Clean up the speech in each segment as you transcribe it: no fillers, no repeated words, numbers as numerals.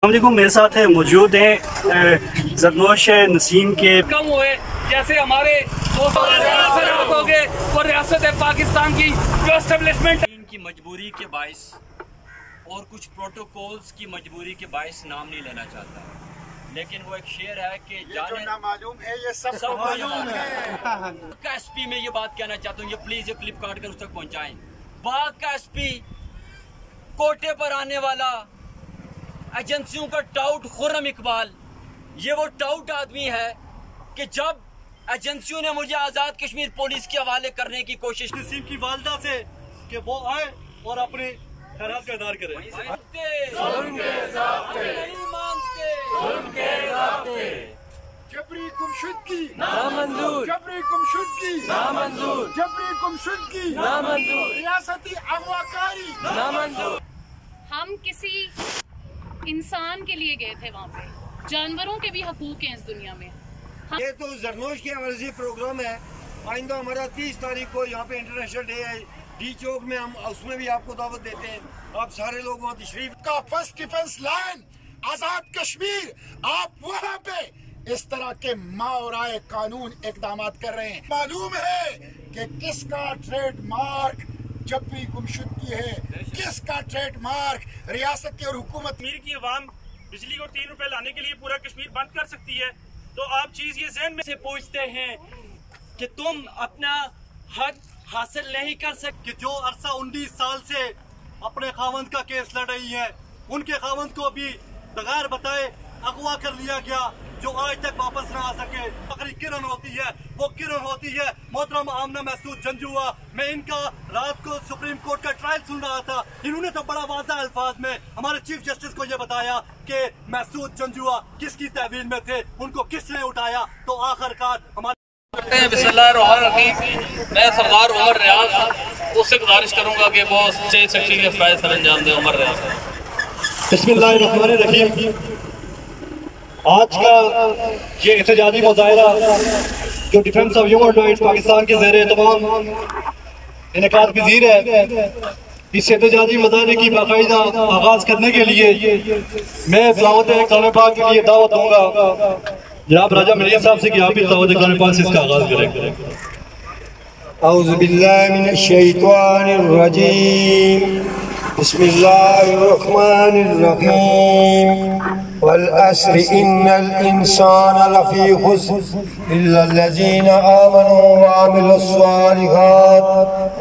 अस्सलामुअलैकुम, मेरे साथ है मौजूद हैं ज़रनोश नसीम के कम हुए, जैसे हमारे हो गए और रियासत पाकिस्तान की जो एस्टेब्लिशमेंट की मजबूरी के बाइस और कुछ प्रोटोकॉल्स की मजबूरी के बाइस नाम नहीं लेना चाहता, लेकिन वो एक शेर है कि जाने ना मालूम है ये सब मालूम है। का एसपी में ये बात कहना चाहता हूँ, ये प्लीज ये क्लिप काट कर उस तक पहुँचाएं। बाग का एसपी, कोटे पर आने वाला, एजेंसियों का टाउट खुर्रम इकबाल, ये वो टाउट आदमी है कि जब एजेंसियों ने मुझे आज़ाद कश्मीर पुलिस के हवाले करने की कोशिश, नसीम की वालदा से कि वो आए और अपने खैरात का इज़हार करें। जबरी गुमशुदगी नामंजूर, जबरी गुमशुदगी नामंजूर, जबरी गुमशुदगी नामंजूर, रियासती अगवाकारी नामंजूर। हम किसी इंसान के लिए गए थे, वहाँ पे जानवरों के भी हकूक हैं इस दुनिया में। ये तो जरनोश के हवाले से प्रोग्राम है। आइंदा हमारा 30 तारीख को यहाँ पे इंटरनेशनल डे है डी चौक में, हम उसमें भी आपको दावत देते हैं। आप सारे लोग वहाँ तशरीफ का फर्स्ट डिफेंस लाइन आजाद कश्मीर, आप वहाँ पे इस तरह के मावराए कानून इकदाम कर रहे हैं। मालूम है कि किसका ट्रेडमार्क जबरी गुमशुदगी है, किसका ट्रेडमार्क रियासत की और हुकूमत। कश्मीर की अवाम बिजली को 3 रुपए लाने के लिए पूरा कश्मीर बंद कर सकती है, तो आप चीज ये ज़हन में से पूछते हैं कि तुम अपना हक हासिल नहीं कर सकते। कि जो अरसा 19 साल से अपने खावंद का केस लड़ रही है, उनके खावंद को भी बगैर बताए अगवा कर लिया गया, जो आज तक वापस ना आ सके। आखिरी किरण होती है, वो किरण होती है मोहतरम आमना महसूद जंजुआ। मैं इनका रात को सुप्रीम कोर्ट का ट्रायल सुन रहा था, इन्होंने तो बड़ा वाज़ेह अल्फाज में हमारे चीफ जस्टिस को ये बताया कि महसूद जंजुआ किसकी तहवील में थे, उनको किसने उठाया। तो आखिरकार हमारे मैं सरदार उमर रियाज उससे गुजारिश करूंगा कि वो सच्चे शख्सी के फराइज सर अंजाम दे। उमर रियाज। बिस्मिल्लाहिर्रहमानिर्रहीम। आज का ये एहतजाजी मुजाहिरा जो defence of human rights Pakistan के ज़ेरे तमाम इनेकाद पज़ीर है, इस एहतजाजी मुजाहिरे की बाकायदा आगाज करने के लिए मैं दावत कलाम पाक के लिए दावत दूंगा जनाब राजा मिलियन साहब से कि आप भी दावत कलाम पाक से इसका आगाज करें। औज़ु बिल्लाहि मिनश शैतानिर रजीम, बिस्मिल्लाहिर रहमानिर रहीम। वल अस्रि इन्नल इंसाना लफी खुस्र इल्लल लज़ीना आमनू व अमिलुस सालिहात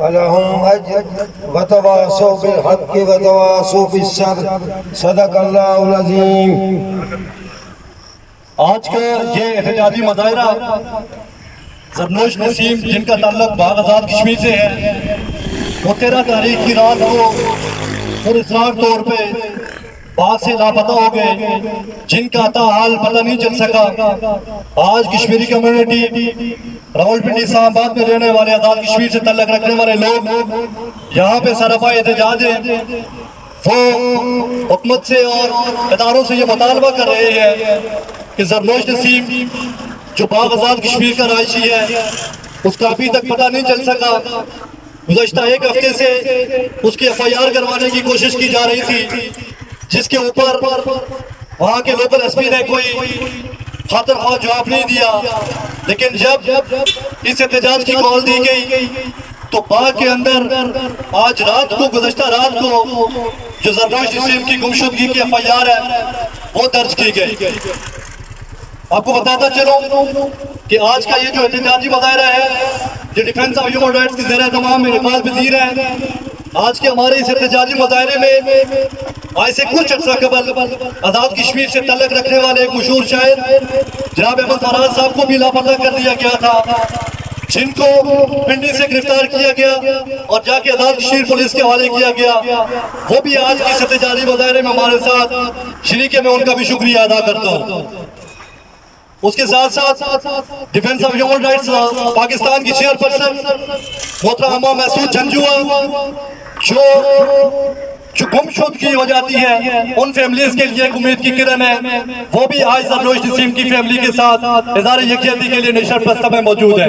वलहुम अज्र व तवासौ बिल हक़्क़ि व तवासौ बिस सब्र। सदक़ल्लाहुल अज़ीम। आज का ये एहतजाजी मुजाहिरा ज़रनोश नसीम, जिनका ताल्लुक बाग आज़ाद कश्मीर से है, वो 13 तारीख की रात को पुरअसरार तौर पे बाग से लापता हो गए, जिनका अता हाल पता नहीं चल सका। आज कश्मीरी कम्युनिटी, रावलपिंडी इस्लामाबाद में रहने वाले आज़ाद कश्मीर से ताल्लुक रखने वाले लोग यहाँ पे सरापा एहतजाज है, वो हुकूमत से और इदारों से ये मुतालबा कर रहे हैं कि ज़रनोश नसीम जो बाग आज़ाद कश्मीर का रायशी है, उसका अभी तक पता नहीं चल सका। गुज़श्ता एक हफ्ते से उसकी FIR करवाने की कोशिश की जा रही थी, जिसके ऊपर वहाँ के लोकल एसपी ने कोई खातिर ख्वाह जवाब नहीं दिया। लेकिन जब इस एहतजाज की कॉल दी गई तो बाग के अंदर आज रात को, गुज़श्ता रात को जो ज़रनोश नसीम की गुमशुदगी की FIR है वो दर्ज की गई। आपको बताता चलो कि आज का ये जो एहतजाजी मुजाहिरा है, जो डिफेंस ऑफ ह्यूमन राइट्स के ज़ेरे तमाम इनेकाद पज़ीर है, आज के हमारे इस एहतजाजी मुजाहिरे में आज से कुछ अर्सा कबल आज़ाद कश्मीर से ताल्लुक रखने वाले एक मशहूर शायर जनाब अहमद फराज साहब को भी लापता कर दिया गया था, जिनको पिंडी से गिरफ्तार किया गया और जाके आज़ाद कश्मीर पुलिस के हवाले किया गया। वो भी आज के एहतजाजी मुजाहिरे में हमारे साथ शरीक है, मैं उनका भी शुक्रिया अदा करता हूँ। उसके साथ साथ defence of human rights Pakistan की चेयरपर्सन मोहतरमा महसूद जंजुआ, जो जो गुमशुदगी हो जाती है, उन फैमिलीज के लिए उम्मीद की किरण है। वो भी आज ज़रनोश नसीम की फैमिली के साथ इज़हार यकजहती के लिए नेशनल प्रेस में मौजूद है।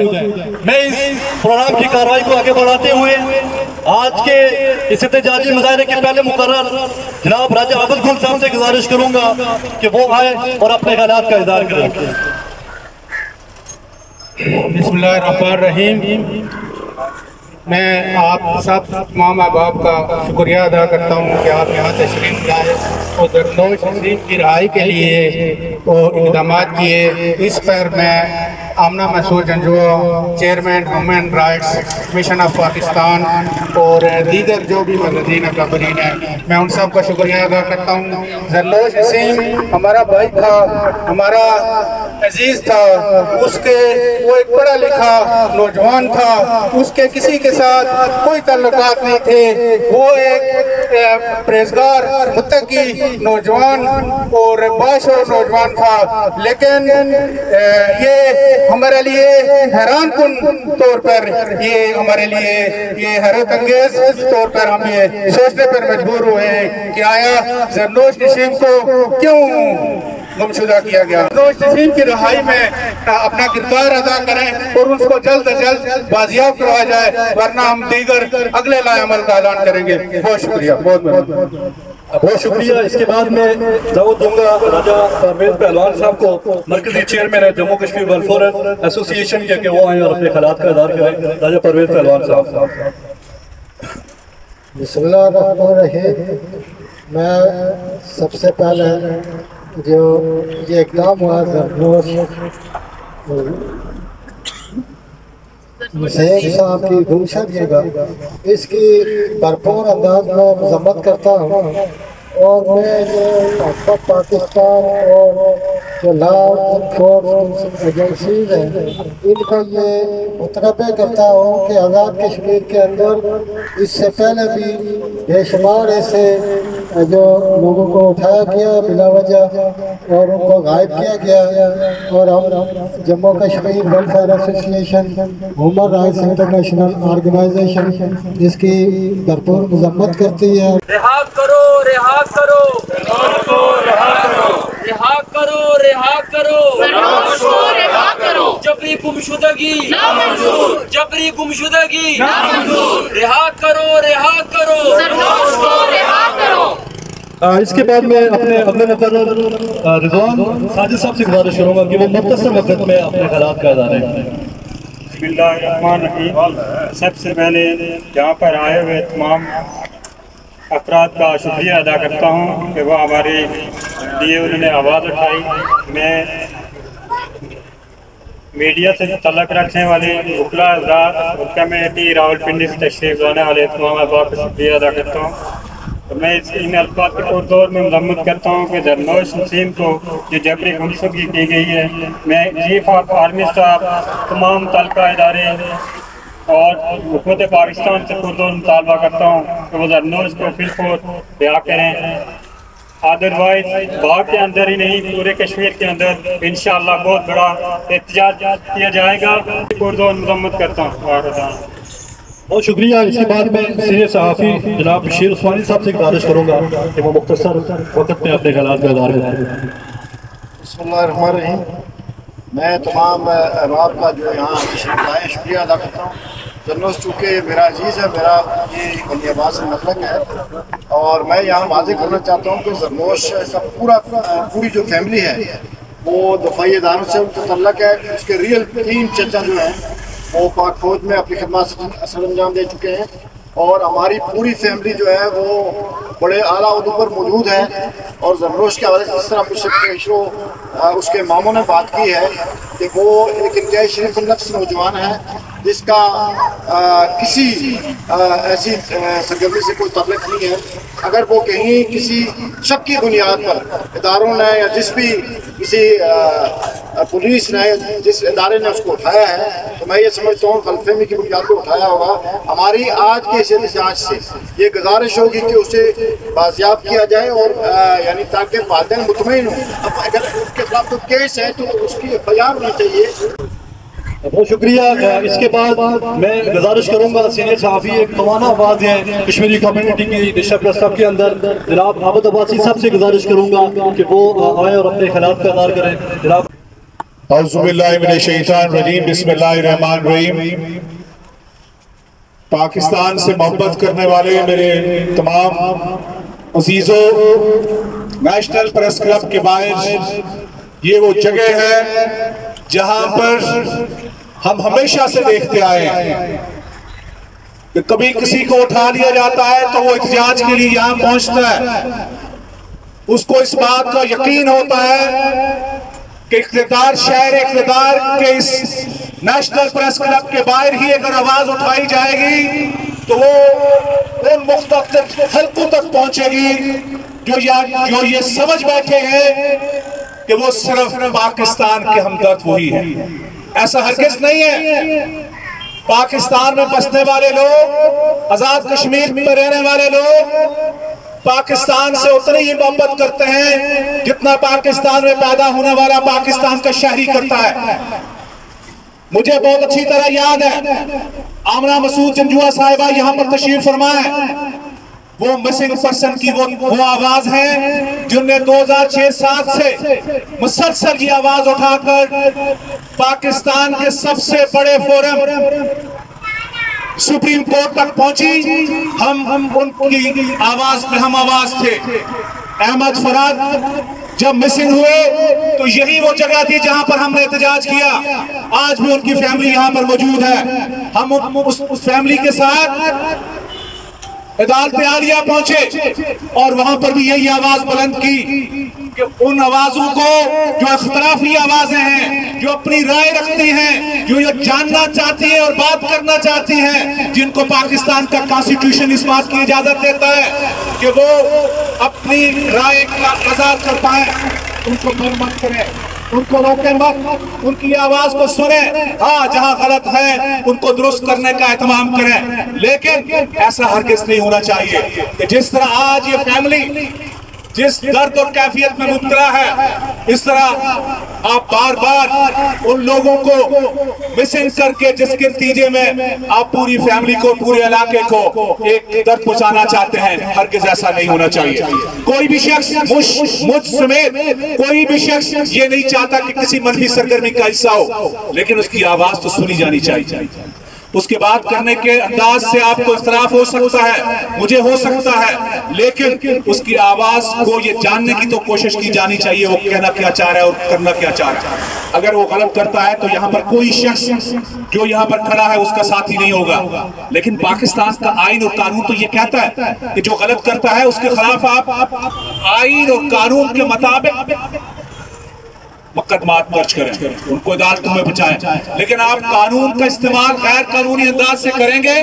मैं इस प्रोग्राम की कार्रवाई को आगे बढ़ाते हुए आज के इस एहतजाजी मुजाहरे के पहले मुकर्रर जनाब राजा अब्दुल गुल साहब से गुजारिश करूंगा कि वो आए और अपने ख्यालात का इज़हार करें। बिस्मिल्लाहिर्रहमानिर्रहीम। मैं आप सब तमाम अहबाब का शुक्रिया अदा करता हूँ कि आप यहाँ तशरीफ लाए और ज़रनोश नसीम की रहाई के लिए इक़दाम किए। इस पर मैं Amna Masood Janjua, chairman human rights mission of Pakistan और दीगर जो भी मददीन अकाबरीन हैं, मैं उन सब का शुक्रिया अदा करता हूँ। ज़रनोश नसीम हमारा भाई था, हमारा अजीज़ था, उसके वो एक पढ़ा लिखा नौजवान था, उसके किसी के साथ कोई ताल्लुकात नहीं थे। वो एक परहेज़गार मुत्तकी नौजवान और बाशऊर नौजवान था, लेकिन ये हमारे लिए हैरान कुन तौर पर, ये हमारे लिए ये हैरत अंगेज तौर पर हम ये सोचने पर मजबूर हुए हैं कि आया ज़रनोश नसीम को क्यों गुमशुदा किया गया। ज़रनोश नसीम की रहाई में अपना किरदार अदा करें और उसको जल्द अज जल्द बाजियाब करवाया जाए, वरना हम दीगर अगले लाएअमल का ऐलान करेंगे। बहुत शुक्रिया, बहुत शुक्रिया। इसके बाद में दावत दूंगा राजा परवेज पहलवान साहब को, मरकजी चेयरमैन है जम्मू कश्मीर वेलफेयर एसोसिएशन के, वो आए और अपने ख्यालात का इज़हार करें। राजा परवेज पहलवान साहब। बिस्मिल्लाहिर्रहमानिर्रहीम। मैं सबसे पहले जो ये इक़दाम हुआ ज़रनोश नसीम साहब की गुमशुदगी, इसकी भरपूर अंदाज में मज़म्मत करता हूँ और मैं जो हुकूमत पाकिस्तान और जो लॉ इन्फोर्समेंट एजेंसीज हैं इनको ये मुतनबे करता हूँ कि आज़ाद कश्मीर के अंदर इससे पहले भी बेशुमार ऐसे जो लोगों को उठाया गया बिला वजह और उनको गायब किया गया, और हम Jammu Kashmir welfare association human rights international organization जिसकी भरपूर मजम्मत करती है। रिहा करो, रिहा करो, रिहा करो, रिहा करो, रिहा करो, रिहा करो, जबरी गुमशुदगी नामंजूर, जबरी गुमशुदगी नामंजूर, रिहा करो, रिहा करो, रिहा करो। इसके बाद में अपने अगले मुकर्रर रिजवान साजिद साहब से गुजारिश करूँगा कि वो मुख्तसर वक्त में अपने ख्यालात का इज़हार करें। बिस्मिल्लाहिर्रहमानिर्रहीम। सबसे पहले यहाँ पर आए हुए तमाम अफराद का शुक्रिया अदा करता हूँ कि वह हमारे लिए उन्होंने आवाज़ उठाई। मैं मीडिया से तल्लुक़ रखने वाले वकला हज़रात और कमेटी रावलपिंडी से तशरीफ़ लाने वाले तमाम अहबाब का शुक्रिया अदा करता हूँ। तो मैं इन अल्फाज के तौर में मजम्मत करता हूँ कि ज़रनोश नसीम को जो जबरी गुमशुदगी की गई है, मैं चीफ ऑफ आर्मी स्टाफ, तमाम तलका इदारे और हुकूमत पाकिस्तान से पुरजोर मुतालबा करता हूँ कि वो ज़रनोश को फिलफौर रिहा करें। अदरवाइज बाग के अंदर ही नहीं पूरे कश्मीर के अंदर इंशाअल्लाह बहुत बड़ा एहतजाज किया जाएगा। पुरजोर मजम्मत करता हूँ। बहुत शुक्रिया। इसके बाद में सीनियर सहाफ़ी जनाब बशीर उस्मानी साहब से गुजारिश करूँगा कि वो मुख्तसर वक्त में अपने ख्यालात का इज़हार करें। बिस्मिल्लाहिर्रहमानिर्रहीम। मैं तमाम अहबाब का जो यहाँ तशरीफ़ लाए शुक्रिया अदा करता हूँ। ज़रनोश चूँकि मेरा अजीज़ है, मेरा ये बनियाबाद से मतलब है, और मैं यहाँ वाज़े करना चाहता हूँ कि ज़रनोश का पूरी जो फैमिली है वो दफ़ाई इदारों से उनका तल्लक है। उसके रियल 3 चचा जो हैं वो पाक फौज में अपनी खिदमत असर अंजाम दे चुके हैं, और हमारी पूरी फैमिली जो है वो बड़े आला उहदों पर मौजूद है। और ज़रनोश के हवाले से जिस तरह मुझसे पेशरो उसके मामों ने बात की है कि वो एक इंतहाई शरीफ नफ्स नौजवान है जिसका किसी ऐसी सरगर्मी से कोई तल्लुक़ नहीं है। अगर वो कहीं किसी शक की बुनियाद पर इदारों ने या किसी पुलिस ने जिस इदारे ने उसको उठाया है, तो मैं ये समझता हूँ गलतफहमी की बुनियाद पर उठाया होगा। हमारी आज के इस एहतजाज से ये गुजारिश होगी कि उसे बाजियाब किया जाए, और यानी ताकि वालिदैन मुतमईन हों। अब अगर उसके खिलाफ तो केस है तो उसकी FIR होनी चाहिए। बहुत शुक्रिया। इसके बाद मैं गुजारिश करूंगा सीनियर सहाफ़ी एक तवाना आवाज़ है कश्मीरी कम्युनिटी की दिशा प्रस्ताव के अंदर, जनाब आबद अब्बासी साहब से गुजारिश करूंगा कि वो आए और अपने ख्यालात का इज़हार करें। जनाब बिस्मिल्लाहिर्रहमानिर्रहीम। पाकिस्तान से मोहब्बत करने वाले मेरे तमाम अजीजों, नेशनल प्रेस क्लब के बाहर ये वो जगह है जहां पर हम हमेशा से देखते आए हैं कि कभी किसी को उठा लिया जाता है तो वो एहतजाज के लिए यहां पहुंचता है, उसको इस बात का यकीन होता है कि इख्तियार शहर इख्तियार के इस नेशनल प्रेस क्लब के बाहर ही अगर आवाज उठाई जाएगी तो वो उन मुख्तलिफ हलकों तक पहुंचेगी जो ये समझ बैठे हैं कि वो सिर्फ पाकिस्तान के हमदर्द वही है। ऐसा हरगिज़ नहीं है। पाकिस्तान में बसने वाले लोग, आजाद कश्मीर में रहने वाले लोग पाकिस्तान से उतनी ही मोहब्बत करते हैं जितना पाकिस्तान में पैदा होने वाला पाकिस्तान का शहरी करता है। मुझे बहुत अच्छी तरह याद है आमना मसूद जंजुआ साहिबा यहाँ पर तशरीफ फरमा है, वो मिसिंग पर्सन की वो आवाज है जिनने 2006-07 से मुसलसल ये आवाज उठाकर पाकिस्तान के सबसे बड़े फोरम सुप्रीम कोर्ट तक पहुंची। हम उनकी आवाज पे हम आवाज थे। अहमद फराद जब मिसिंग हुए तो यही वो जगह थी जहां पर हमने एहतजाज किया। आज भी उनकी फैमिली यहां पर मौजूद है। हम उस फैमिली के साथ अदालत आलिया पहुंचे और वहां पर भी यही आवाज बुलंद की कि उन आवाजों को जो इख्तलाफी आवाजें हैं, जो अपनी राय रखती हैं, जो ये जानना चाहती हैं और बात करना चाहती हैं, जिनको पाकिस्तान का कॉन्स्टिट्यूशन इस बात की इजाजत देता है कि वो अपनी राय का इज़हार कर पाए, उनको मत करें, उनको रोके मत, उनकी आवाज को सुने। हाँ, जहां गलत है उनको दुरुस्त करने का एहतमाम करें, लेकिन ऐसा हरगिज़ नहीं होना चाहिए कि जिस तरह आज ये फैमिली जिस दर्द और कैफियत में मुब्तला है, इस तरह आप बार बार उन लोगों को मिसिंग करके जिसके नतीजे में आप पूरी फैमिली को, पूरे इलाके को एक दर्द पहुंचाना चाहते हैं। हरगिज़ ऐसा नहीं होना चाहिए। कोई भी शख्स, मुझ समेत कोई भी शख्स ये नहीं चाहता कि किसी मनफी सरगर्मी का हिस्सा हो, लेकिन उसकी आवाज तो सुनी जानी चाहिए। उसके बात करने के अंदाज से आपको इख्तलाफ हो सकता है, मुझे हो सकता है, लेकिन उसकी आवाज को ये जानने की तो कोशिश की जानी चाहिए वो कहना क्या चाह रहा है और करना क्या चाह रहा है। अगर वो गलत करता है तो यहाँ पर कोई शख्स जो यहाँ पर खड़ा है उसका साथी नहीं होगा, लेकिन पाकिस्तान का आइन और कानून तो ये कहता है कि जो गलत करता है उसके खिलाफ आप आइन और कानून के मुताबिक मुकदमात दर्ज करें, उनको अदालतों में पहुंचाएं। लेकिन आप कानून का इस्तेमाल गैर कानूनी अंदाज से करेंगे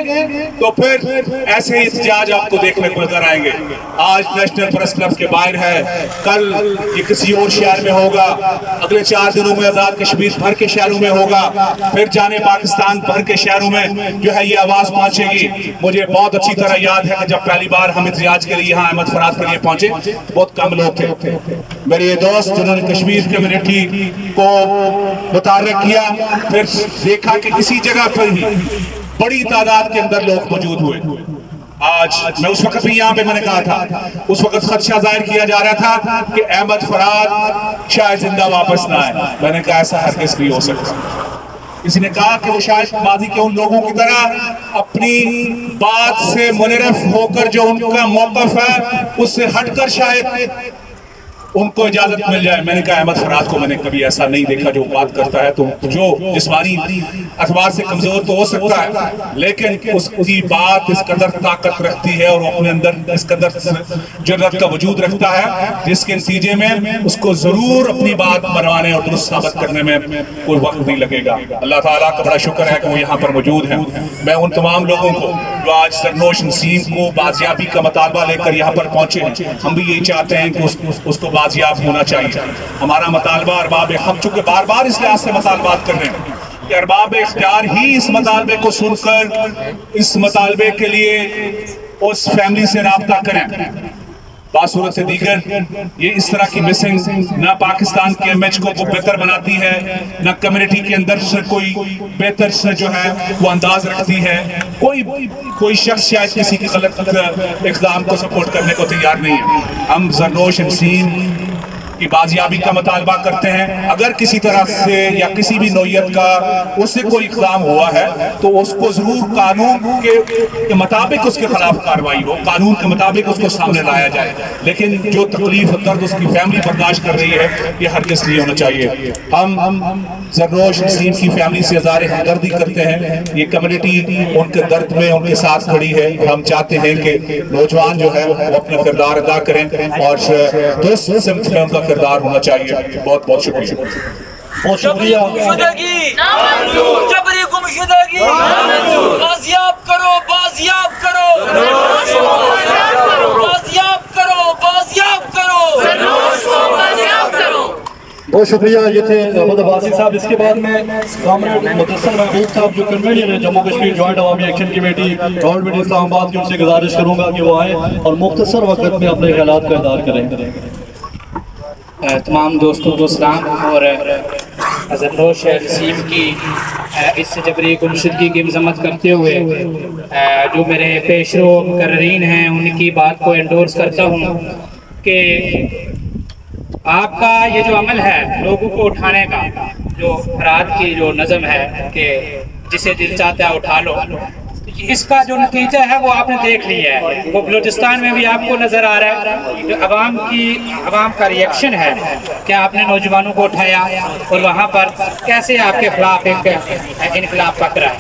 तो फिर ऐसे ही एहतजाज आपको देखने को नजर आएंगे। आज नेशनल प्रेस क्लब के बाहर है, कल ये किसी और शहर में होगा, अगले 4 दिनों में आजाद कश्मीर भर के शहरों में होगा, फिर जाने पाकिस्तान भर के शहरों में जो है ये आवाज पहुंचेगी। मुझे बहुत अच्छी तरह याद है कि जब पहली बार हम एहतजाज के लिए यहाँ अहमद फराद के लिए पहुंचे बहुत कम लोग थे। मेरे ये दोस्त जिन्होंने कश्मीर कम्युनिटी को मुतारक किया, फिर देखा कि किसी जगह पर ही बड़ी तादाद के अंदर लोग मौजूद हुए। आज मैं उस वक्त भी यहाँ पे मैंने कहा था, उस वक्त खदशा जाहिर किया जा रहा था कि अहमद फराद शायद जिंदा वापस ना आए। मैंने कहा ऐसा हरगिज़ नहीं हो सकता। किसी ने कहा कि वो शायद माजी के उन लोगों की तरह अपनी बात से मुनरफ होकर जो उनका मौक़िफ़ है उससे हटकर शायद उनको इजाजत मिल जाए। मैंने कहा अहमद फराद को मैंने कभी ऐसा नहीं देखा जो बात करता है, तो जो जिस्मानी अखबार से कमजोर तो हो सकता है, लेकिन उसकी बात इस कदर ताकत रखती है और अपने अंदर इस कदर जुर्रत का वजूद रखता है जिसके नतीजे में उसको जरूर अपनी बात मनवाने और दुरुस्त साबित करने में कोई वक्त नहीं लगेगा। अल्लाह ताला का बड़ा शुक्र है कि वो यहाँ पर मौजूद है। मैं उन तमाम लोगों को जो आज जरनोश नसीम को बाजियाबी का मुतालबा लेकर यहाँ पर पहुंचे हैं, हम भी यही चाहते हैं कि उसको बाजियाब होना चाहिए। हमारा मुतालबा अरबाब हम चूंकि बार बार इस लिहाज से मुतालबात कर रहे हैं कि अरबाब इख्तियार ही इस मुतालबे को सुनकर इस मुतालबे के लिए उस फैमिली से राब्ता करें। बासूरत से दीगर ये इस तरह की मिसिंग ना पाकिस्तान के इमेज को बेहतर बनाती है, ना कम्युनिटी के अंदर से कोई बेहतर से जो है वो अंदाज रखती है। कोई शख्स शायद किसी की गलत इक़दाम को सपोर्ट करने को तैयार नहीं है। हम ज़रनोश नसीम की बाजियाबी का मुतालबा करते हैं। अगर किसी तरह से या किसी भी नौयत का उससे कोई इक़दाम हुआ है तो उसको जरूर कानून के मुताबिक उसके खिलाफ कार्रवाई हो, कानून के मुताबिक उसको सामने लाया जाए। लेकिन जो तकलीफ और दर्द उसकी फैमिली बर्दाश्त कर रही है ये हर किस लिए होना चाहिए। हम ज़रनोश नसीम की फैमिली से इज़हार हमदर्दी करते हैं। ये कम्युनिटी उनके दर्द में उनके साथ खड़ी है। हम चाहते हैं कि नौजवान जो है वो अपना किरदार अदा करें और दोस्त सिमत में उनका किरदार होना चाहिए। बहुत बहुत शुक्रिया। बहुत शुक्रिया। जबरी गुमशुदगी बाजियाब करो, बाजियाब करो, बाजियाब करो, बाजियाब करो। बहुत शुक्रिया। ये थे अहमद अब्बासी साहब। इसके बाद में कामरेड मुदस्सिर महबूब साहब जो कन्वीनर है जम्मू कश्मीर जॉइंट अवामी एक्शन कमेटी रावलपिंडी इस्लामाबाद की, उनसे गुजारिश करूंगा कि वो आए और मुख्तसर वक्त में अपने ख्यालात का इज़हार करें। तमाम दोस्तों को सलाम और ज़रनोश नसीम की इस जबरी गुमशुदगी की मजम्मत करते हुए जो मेरे पेशरो मुकर्रीन हैं उनकी बात को एंडोर्स करता हूँ कि आपका ये जो अमल है लोगों को उठाने का, जो रात की जो नज़म है कि जिसे दिल चाहता है उठा लो, इसका जो नतीजा है वो आपने देख लिया है। वो बलूचिस्तान में भी आपको नजर आ रहा है जो अवाम का रिएक्शन है कि आपने नौजवानों को उठाया और वहाँ पर कैसे आपके खिलाफ एक इनकलाब पकड़ा।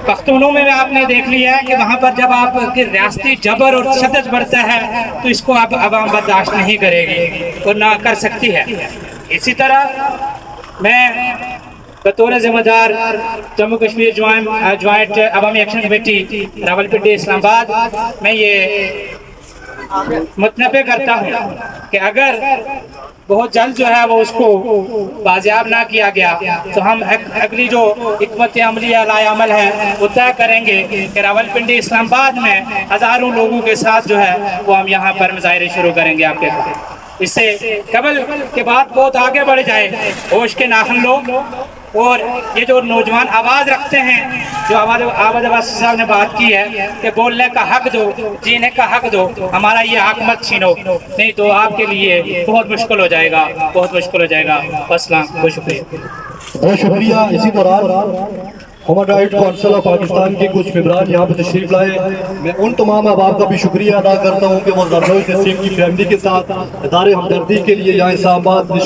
पख्तूनों में आपने देख लिया है कि वहाँ पर जब आपके रियासती जबर और तशद्दुद बढ़ता है तो इसको आप अवाम बर्दाश्त नहीं करेगी और ना कर सकती है। इसी तरह मैं बतौर ज़िम्मेदार जम्मू कश्मीर ज्वाइंट अवामी एक्शन कमेटी रावलपिंडी इस्लामाबाद मैं ये मुतनबे करता हूँ कि अगर बहुत जल्द जो है वो उसको बाजियाब ना किया गया तो हम अगली जो हिकमत अमली अमल है वो तय करेंगे कि रावलपिंडी इस्लामाबाद में हज़ारों लोगों के साथ जो है वो हम यहाँ पर मुजाहिरे शुरू करेंगे आपके। इससे कबल के बाद बहुत आगे बढ़ जाए, होश के नाखन लो और ये जो नौजवान आवाज़ रखते हैं, जो आवाज़ अब्बासी साहब ने बात की है कि बोलने का हक दो, जीने का हक दो, हमारा ये हक मत छीनो, नहीं तो आपके लिए बहुत मुश्किल हो जाएगा, बहुत मुश्किल हो जाएगा। अस्सलाम, बहुत शुक्रिया। बहुत शुक्रिया। इसी दौरान human right council of Pakistan के कुछ मेंबरान यहाँ पर तशरीफ लाए। मैं उन तमाम अहबाब का भी शुक्रिया अदा करता हूँ कि वो ज़रनोश नसीम की फैमिली के साथ इदारे हमदर्दी के लिए यहाँ इस्लामाबाद में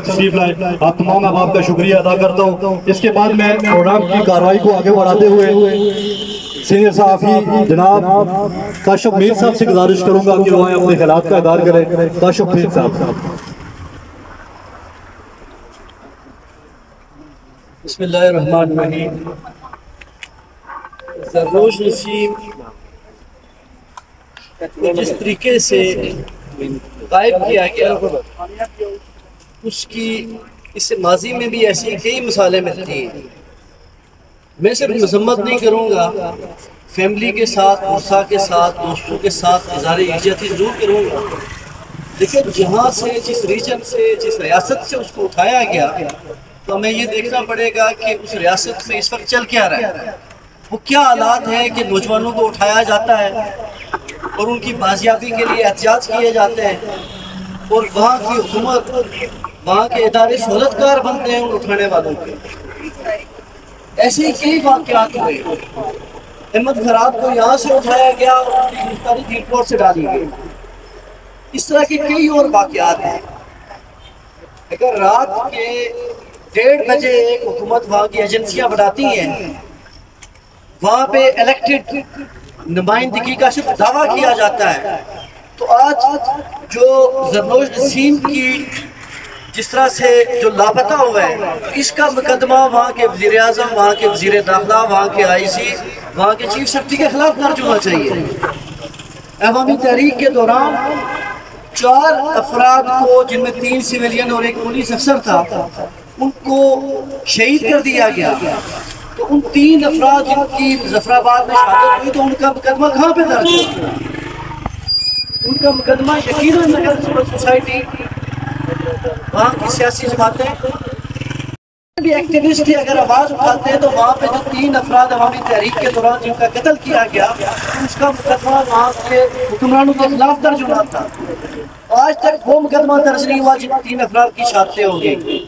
तशरीफ लाए। आप तमाम अहबाब का शुक्रिया अदा करता हूँ। इसके बाद मैं प्रोग्राम की कार्रवाई को आगे बढ़ाते हुए सीनियर सहाफ़ी जनाब काशिफ मीर साहब से गुजारिश करूँगा कि वो अपने ख्यालात का इज़हार करें। काशिफ मीर साहब। बिस्मिल्लाहिर्रहमानिर्रहीम। ज़रनोश नसीम जिस तरीके से गायब किया गया उसकी इससे माजी में भी ऐसी कई मिसालें मिलती हैं। मैं सिर्फ मजम्मत नहीं करूँगा, फैमिली के साथ, उर्सा के साथ, दोस्तों के साथ इज़हार यकजहती ज़रूर करूँगा। लेकिन जहाँ से, जिस रीजन से, जिस रियासत से उसको उठाया गया तो हमें ये देखना पड़ेगा कि उस रियासत में इस वक्त चल क्या रहा है, वो क्या हालात हैं कि नौजवानों को उठाया जाता है और उनकी बाजियाबी के लिए एहतजाज किए जाते हैं और वहाँ की हुकूमत, वहाँ के इदारे सहूलतकार बनते हैं उन उठाने वालों के। ऐसे ही कई वाक़यात हुए। अहमद फराद को यहाँ से उठाया गया और उसकी गिरफ्तारी एयरपोर्ट से डाली गई। इस तरह के कई और वाक़यात हैं। अगर रात के 1:30 बजे एक हुकूमत वहाँ की एजेंसियाँ बढ़ाती हैं, वहाँ पे इलेक्टेड नुमाइंदगी का सिर्फ दावा किया जाता है, तो आज जो ज़रनोश नसीम की जिस तरह से जो लापता हुआ है, इसका मुकदमा वहाँ के वज़ीर आज़म, वहाँ के वज़ीर दाखिला, वहाँ के IC, वहाँ के चीफ सेक्रेटरी के खिलाफ दर्ज होना चाहिए। अवामी तहरीक के दौरान 4 अफराद को, जिनमें 3 सिविलियन और 1 पुलिस अफसर था, उनको शहीद कर दिया गया। तो उन 3 अफराद जिनकी मुजफ्फराबाद में शहादत हुई, तो उनका मुकदमा कहाँ पे दर्ज हो? उनका मुकदमा यकीनन नगर सिविल सोसाइटी, वहाँ की सियासी जमातें भी एक्टिविस्ट अगर आवाज़ उठाते हैं तो वहाँ पे जो 3 अफराद अवामी तहरीक के दौरान जिनका कत्ल किया गया, उसका मुकदमा वहाँ के हुक्मरानों के खिलाफ दर्ज होना था। आज तक वो मुकदमा दर्ज नहीं हुआ जिन 3 अफराद की शहादतें हो गई।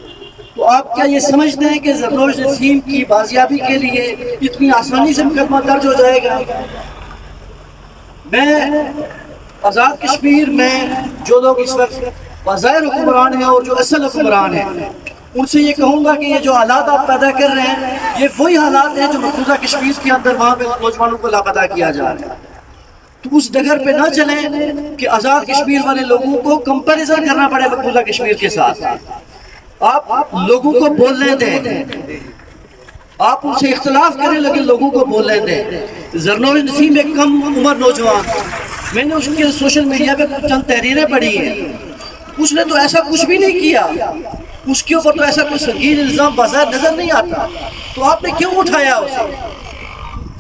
तो आप क्या ये समझते हैं कि ज़रनोश नसीम की बाजियाबी के लिए इतनी आसानी से मुकदमा दर्ज हो जाएगा? मैं आज़ाद कश्मीर में जो लोग इस वक्त बाज़ाहिर हुक्मरान हैं और जो असल हुक्मरान हैं, उनसे ये कहूँगा कि ये जो हालात आप पैदा कर रहे हैं, ये वही हालात हैं जो मकबूजा कश्मीर के अंदर वहाँ पे नौजवानों को लापता किया जा रहा है। तो उस डगर पे ना चलें कि आज़ाद कश्मीर वाले लोगों को कंपैरिजन करना पड़े मकबूजा कश्मीर के साथ। आप लोगों को बोलने दें, आप उनसे इख्तलाफ करें लेकिन लोगों को बोलने दें। ज़रनोश नसीम एक कम उम्र नौजवान, मैंने उसके सोशल मीडिया पे चंद तहरीरें पढ़ी हैं, उसने तो ऐसा कुछ भी नहीं किया, उसके ऊपर तो ऐसा कोई संगीन इल्ज़ाम बाजार नजर नहीं आता, तो आपने क्यों उठाया उसे?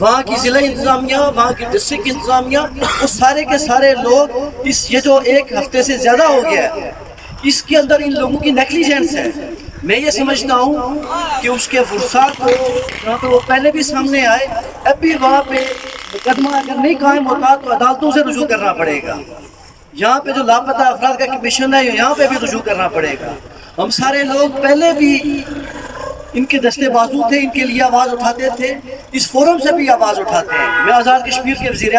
वहाँ की जिला इंतजामिया, वहाँ की डिस्ट्रिक्ट इंतजामिया, वो सारे के सारे लोग ये जो 1 हफ्ते से ज़्यादा हो गया है, इसके अंदर इन लोगों की नेग्लिजेंस है। मैं ये समझता हूँ कि उसके फुर्सत को जहाँ तो वो पहले भी सामने आए, अब भी वहाँ पे मुकदमा अगर नहीं कायम होता तो अदालतों से रुजू करना पड़ेगा। यहाँ पे जो लापता अफराद का कमीशन है, यहाँ पे भी रुजू करना पड़ेगा। हम सारे लोग पहले भी इनके दस्ते बाजू थे, इनके लिए आवाज़ उठाते थे, इस फोरम से भी आवाज़ उठाते हैं। मैं आज़ाद कश्मीर के वज़ीर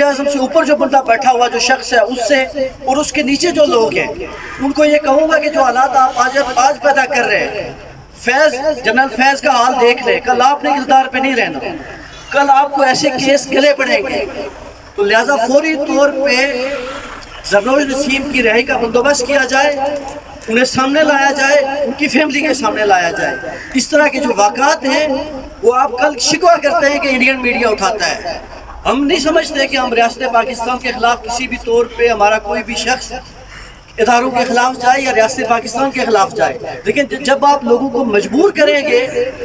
आज़म से ऊपर जो बंदा बैठा हुआ जो शख्स है उससे, और उसके नीचे जो लोग हैं, उनको ये कहूँगा कि जो हालात आप आज पैदा कर रहे हैं, जनरल फैज़ का हाल देख ले। कल आपने इक़्तिदार पे नहीं रहना, कल आपको ऐसे केस गले पड़ेंगे। तो लिहाजा फौरी तौर पे ज़रनोश नसीम की रिहाई का बंदोबस्त किया जाए, उन्हें सामने लाया जाए, उनकी फैमिली के सामने लाया जाए। इस तरह के जो वाक़ात हैं वो आप कल शिकवा करते हैं कि इंडियन मीडिया उठाता है। हम नहीं समझते कि हम रियासत पाकिस्तान के ख़िलाफ़ किसी भी तौर पे हमारा कोई भी शख्स इदारों के ख़िलाफ़ जाए या रियासत पाकिस्तान के ख़िलाफ़ जाए, लेकिन जब आप लोगों को मजबूर करेंगे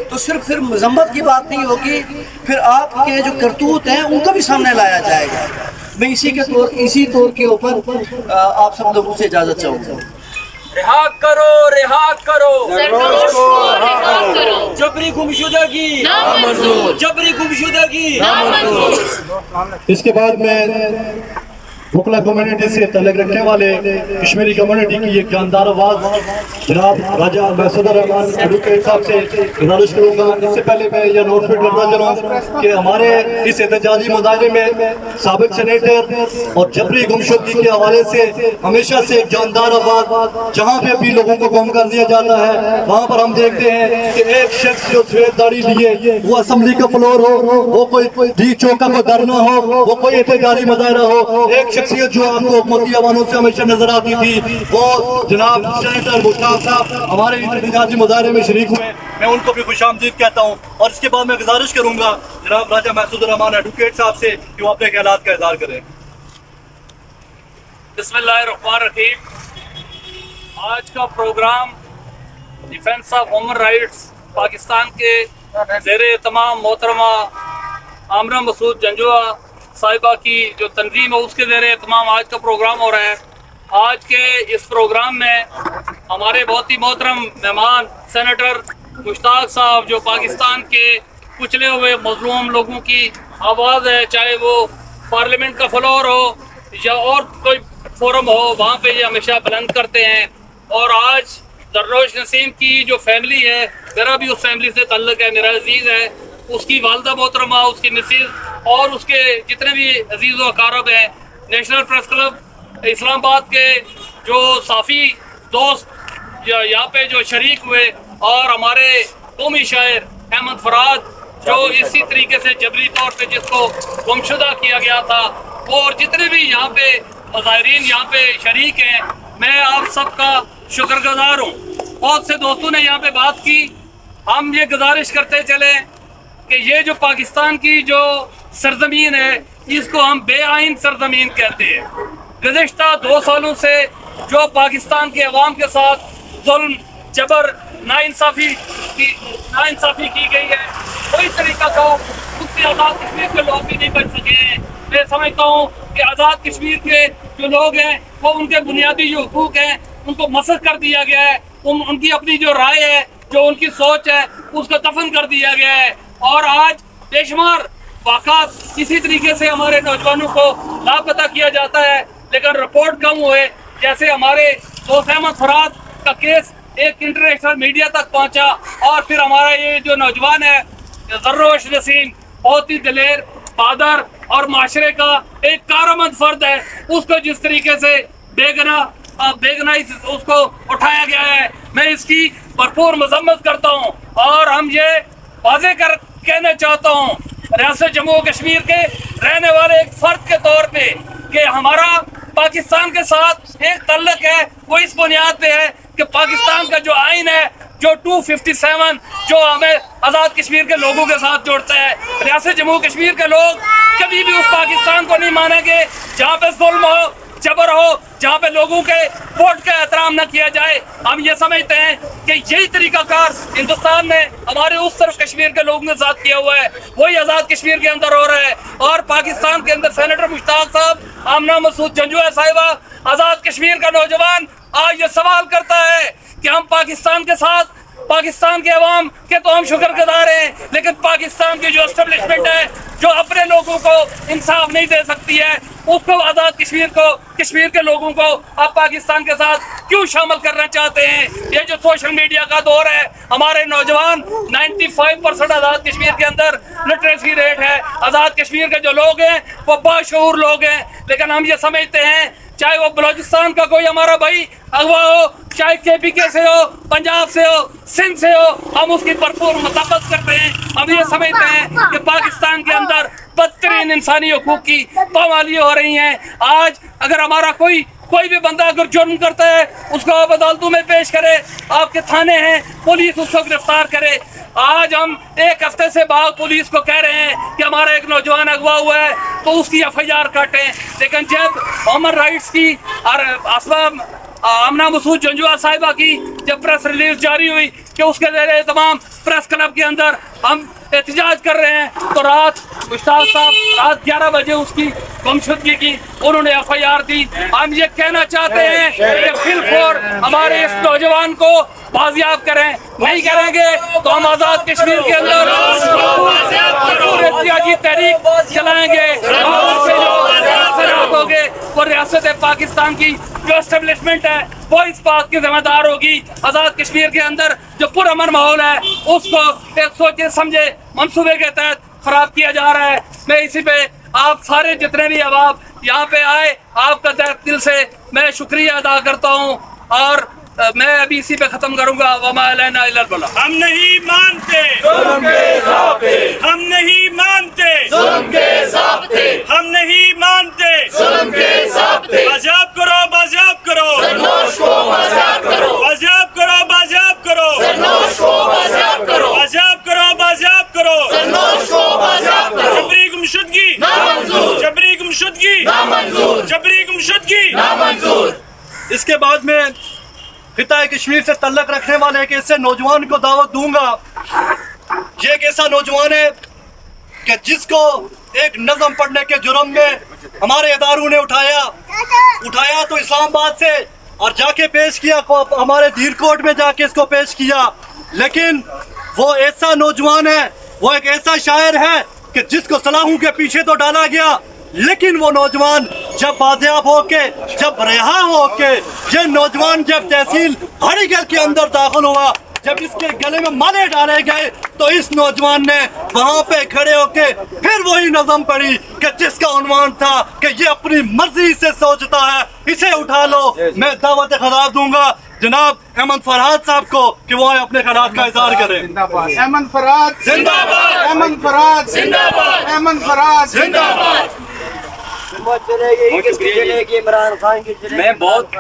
तो सिर्फ फिर मजम्मत की बात नहीं होगी, फिर आपके जो करतूत हैं उनको भी सामने लाया जाएगा। मैं इसी तौर के ऊपर आप सब लोगों से इजाज़त चाहूँगा। रिहा करो, रिहा करो, ज़रनोश को रिहा करो। जबरी गुमशुदगी नामंजूर, जबरी गुमशुदगी नामंजूर। इसके बाद में बुकला कम्युनिटी से तल्लुक़ रखने वाले कश्मीरी कम्युनिटी की एक जानदार आवाज़ जनाब राजा मैसूदुर रहमान एडवोकेट साहब से गुजारिश करूँगा। इससे पहले मैं यह नोटिफाइड करना चलूँ कि हमारे इस एहतजाजी मुजाहरे में साबिक सेनेटर और जबरी गुमशुदगी के हवाले से हमेशा से एक जानदार आवाज़, जहाँ पे भी लोगों को गुम कर दिया जाता है वहाँ पर हम देखते हैं कि एक शख्स जो सफेद दाढ़ी लिए वो असम्बली का फ्लोर हो, वो कोई डी चौक का कोई धरना हो, वो कोई एहतजाजी मुजाहरा हो, एक शख्सियत जो आपको हुकूमती अवानों से हमेशा नजर आती थी वो जनाब सेनेटर मुश्ताक साहब हमारे एहतजाजी मुजाहरे में शरीक हुए। मैं उनको भी खुशामदीद कहता हूँ। और इसके बाद मैं गुजारिश करूँगा जनाब राजा मैसूदुर रहमान एडवोकेट साहब से कि वो अपने ख्यालात का इज़हार करें। बिस्मिल्लाहिर्रहमानिर्रहीम। आज का programme defence of human rights Pakistan के ज़ेरे तमाम मोहतरमा आमना मसूद जंजुआ साहिबा की जो तंजीम है उसके ज़ेरे तमाम आज का प्रोग्राम हो रहा है। आज के इस प्रोग्राम में हमारे बहुत ही मोहतरम मेहमान सेनेटर मुश्ताक साहब जो पाकिस्तान के कुचले हुए मजलूम लोगों की आवाज़ है, चाहे वो पार्लियामेंट का फ्लोर हो या और कोई फोरम हो, वहाँ पे ये हमेशा बुलंद करते हैं। और आज ज़रनोश नसीम की जो फैमिली है, मेरा भी उस फैमिली से ताल्लुक़ है, मेरा अजीज़ है, उसकी वालदा मोहतरमा, उसकी मिसेज और उसके जितने भी अजीज़ व अकारब हैं, नेशनल प्रेस क्लब इस्लामाबाद के जो साफ़ी दोस्त यहाँ पे जो शरीक हुए, और हमारे कौमी शायर अहमद फराद जो इसी तरीके से जबरी तौर पे जिसको गुमशुदा किया गया था, और जितने भी यहाँ पे मुज़ाहिरीन यहाँ पे शरीक हैं, मैं आप सबका शुक्रगुज़ार हूँ। बहुत से दोस्तों ने यहाँ पे बात की, हम ये गुजारिश करते चले कि ये जो पाकिस्तान की जो सरजमीन है इसको हम बेआइन सरजमीन कहते हैं। गुज़िश्ता 2 सालों से जो पाकिस्तान के अवाम के साथ जुल्म, जबर, नाइंसाफ़ी की गई है, कोई तरीका का उससे आज़ाद कश्मीर के लोग भी नहीं बच सके हैं। मैं समझता हूँ कि आज़ाद कश्मीर के जो लोग हैं वो उनके बुनियादी जो हुकूक हैं उनको मसख कर दिया गया है। उनकी अपनी जो राय है, जो उनकी सोच है, उसको दफन कर दिया गया है। और आज बेशुमार वाक़ात इसी तरीके से हमारे नौजवानों को लापता किया जाता है, लेकिन रिपोर्ट कम हुए। जैसे हमारे दोस्त अहमद फराद का केस एक इंटरनेशनल मीडिया तक पहुंचा, और फिर हमारा ये जो नौजवान है जर्नोश नसीम, बहुत ही दिलेर, बहादुर और माशरे का एक कारमंद फर्द है, उसको जिस तरीके से बेगनाई उसको उठाया गया है, मैं इसकी भरपूर मजम्मत करता हूँ। और हम ये वाज़े कहना चाहता हूँ रियासत जम्मू कश्मीर के रहने वाले एक फर्द के तौर पे कि हमारा पाकिस्तान के साथ एक तल्लक है, वो इस बुनियाद पे है कि पाकिस्तान का जो आइन है, जो 257 जो हमें आज़ाद कश्मीर के लोगों के साथ जोड़ता है। रियासत जम्मू कश्मीर के लोग कभी भी उस पाकिस्तान को नहीं मानेंगे जहाँ पे जुल्म हो, जबर हो, जहाँ पे लोगों के वोट का एहतराम न किया जाए। हम ये समझते हैं कि यही तरीकाकार हिंदुस्तान में हमारे उस तरफ कश्मीर के लोगों के साथ किया हुआ है, वही आज़ाद कश्मीर के अंदर हो रहा है। और पाकिस्तान के अंदर सेनेटर मुश्ताक साहब, आमना मसूद जंजुआ साहिबा, आज़ाद कश्मीर का नौजवान आज ये सवाल करता है कि हम पाकिस्तान के साथ, पाकिस्तान के अवाम के तो हम शुक्रगुजार हैं, लेकिन पाकिस्तान की जो एस्टेब्लिशमेंट है, जो अपने लोगों को इंसाफ नहीं दे सकती है, उसको आज़ाद कश्मीर को, कश्मीर के लोगों को आप पाकिस्तान के साथ क्यों शामिल करना चाहते हैं? ये जो सोशल मीडिया का दौर है, हमारे नौजवान 95% आज़ाद कश्मीर के अंदर लिटरेसी रेट है। आज़ाद कश्मीर के जो लोग हैं वो बाशऊर लोग हैं, लेकिन हम ये समझते हैं चाहे वो बलूचिस्तान का कोई हमारा भाई अगवा हो, चाहे KPK से हो, पंजाब से हो, सिंध से हो, हम उसकी भरपूर मुताबिक करते हैं। हम ये समझते हैं कि पाकिस्तान के अंदर बदतरीन इंसानी हकूक की पामाली हो रही हैं। आज अगर हमारा कोई भी बंदा अगर जुर्म करता है, उसको आप अदालतों में पेश करे, आपके थाने हैं, पुलिस उसको गिरफ्तार करे। आज हम एक हफ्ते से बाद पुलिस को कह रहे हैं कि हमारा एक नौजवान अगवा हुआ है तो उसकी FIR काटें, लेकिन जब ह्यूमन राइट्स की और आमना मसूद जंजुआ साहिबा की जब प्रेस रिलीज जारी हुई कि उसके ज़रिए तमाम प्रेस क्लब के अंदर हम एहतजाज कर रहे हैं, तो रात मुश्ताक साहब रात 11 बजे उसकी गुमशुदगी की उन्होंने FIR दी। हम ये कहना चाहते हैं कि फिलफोर हमारे इस नौजवान को बाजियाब करें, नहीं करेंगे तो हम आज़ाद कश्मीर के अंदर एहतजाजी तहरीक चलाएंगे। और रियासत पाकिस्तान की जो एस्टेब्लिशमेंट है वो इस बात की जिम्मेदार होगी, आज़ाद कश्मीर के अंदर जो पुरअमन माहौल है उसको एक सोचे समझे मंसूबे के तहत खराब किया जा रहा है। मैं इसी पे आप सारे जितने भी अहबाब यहाँ पे आए, आपका दिल से मैं शुक्रिया अदा करता हूँ। और मैं अभी इसी पे खत्म करूंगा। वमा अलैना इल्लल बलाग। हम नहीं मानते जुल्म के ज़ाब्ते, हम नहीं मानते जुल्म के ज़ाब्ते, हम नहीं मानते जुल्म के ज़ाब्ते। बाजियाब करो, बाजियाब करो, ज़रनोश को बाजियाब करो, बाजियाब करो, बाजियाब करो, ज़रनोश को बाजियाब करो, बाजियाब करो, बाजियाब करो, ज़रनोश को बाजियाब करो। जबरी गुमशुदगी नामंजूर, जबरी गुमशुदगी नामंजूर, जबरी गुमशुदगी नामंजूर। इसके बाद में खिताए कश्मीर से तल्लक रखने वाले एक ऐसे नौजवान को दावत दूंगा। ये एक ऐसा नौजवान है कि जिसको एक नज़म पढ़ने के जुर्म में हमारे इदारों ने उठाया तो इस्लामाबाद से और जाके पेश किया, हमारे धीर कोर्ट में जाके इसको पेश किया। लेकिन वो ऐसा नौजवान है, वो एक ऐसा शायर है कि जिसको सलाहों के पीछे तो डाला गया, लेकिन वो नौजवान जब बाजियाब होके, जब रिहा होके, ये नौजवान जब तहसील हड़ीगल के अंदर दाखिल हुआ, जब इसके गले में माले डाले गए, तो इस नौजवान ने वहाँ पे खड़े होके फिर वही नज़म पढ़ी कि जिसका उन्वान था कि ये अपनी मर्जी से सोचता है, इसे उठा लो। मैं दावत खिताब दूंगा जनाब अहमद फरहाद साहब को कि वो अपने ख़यालात का इज़हार करें। अहमद फरहाद जिंदाबाद, अहमद फरहाद जिंदाबाद, अहमद फरहाद जिंदाबाद। मैं बहुत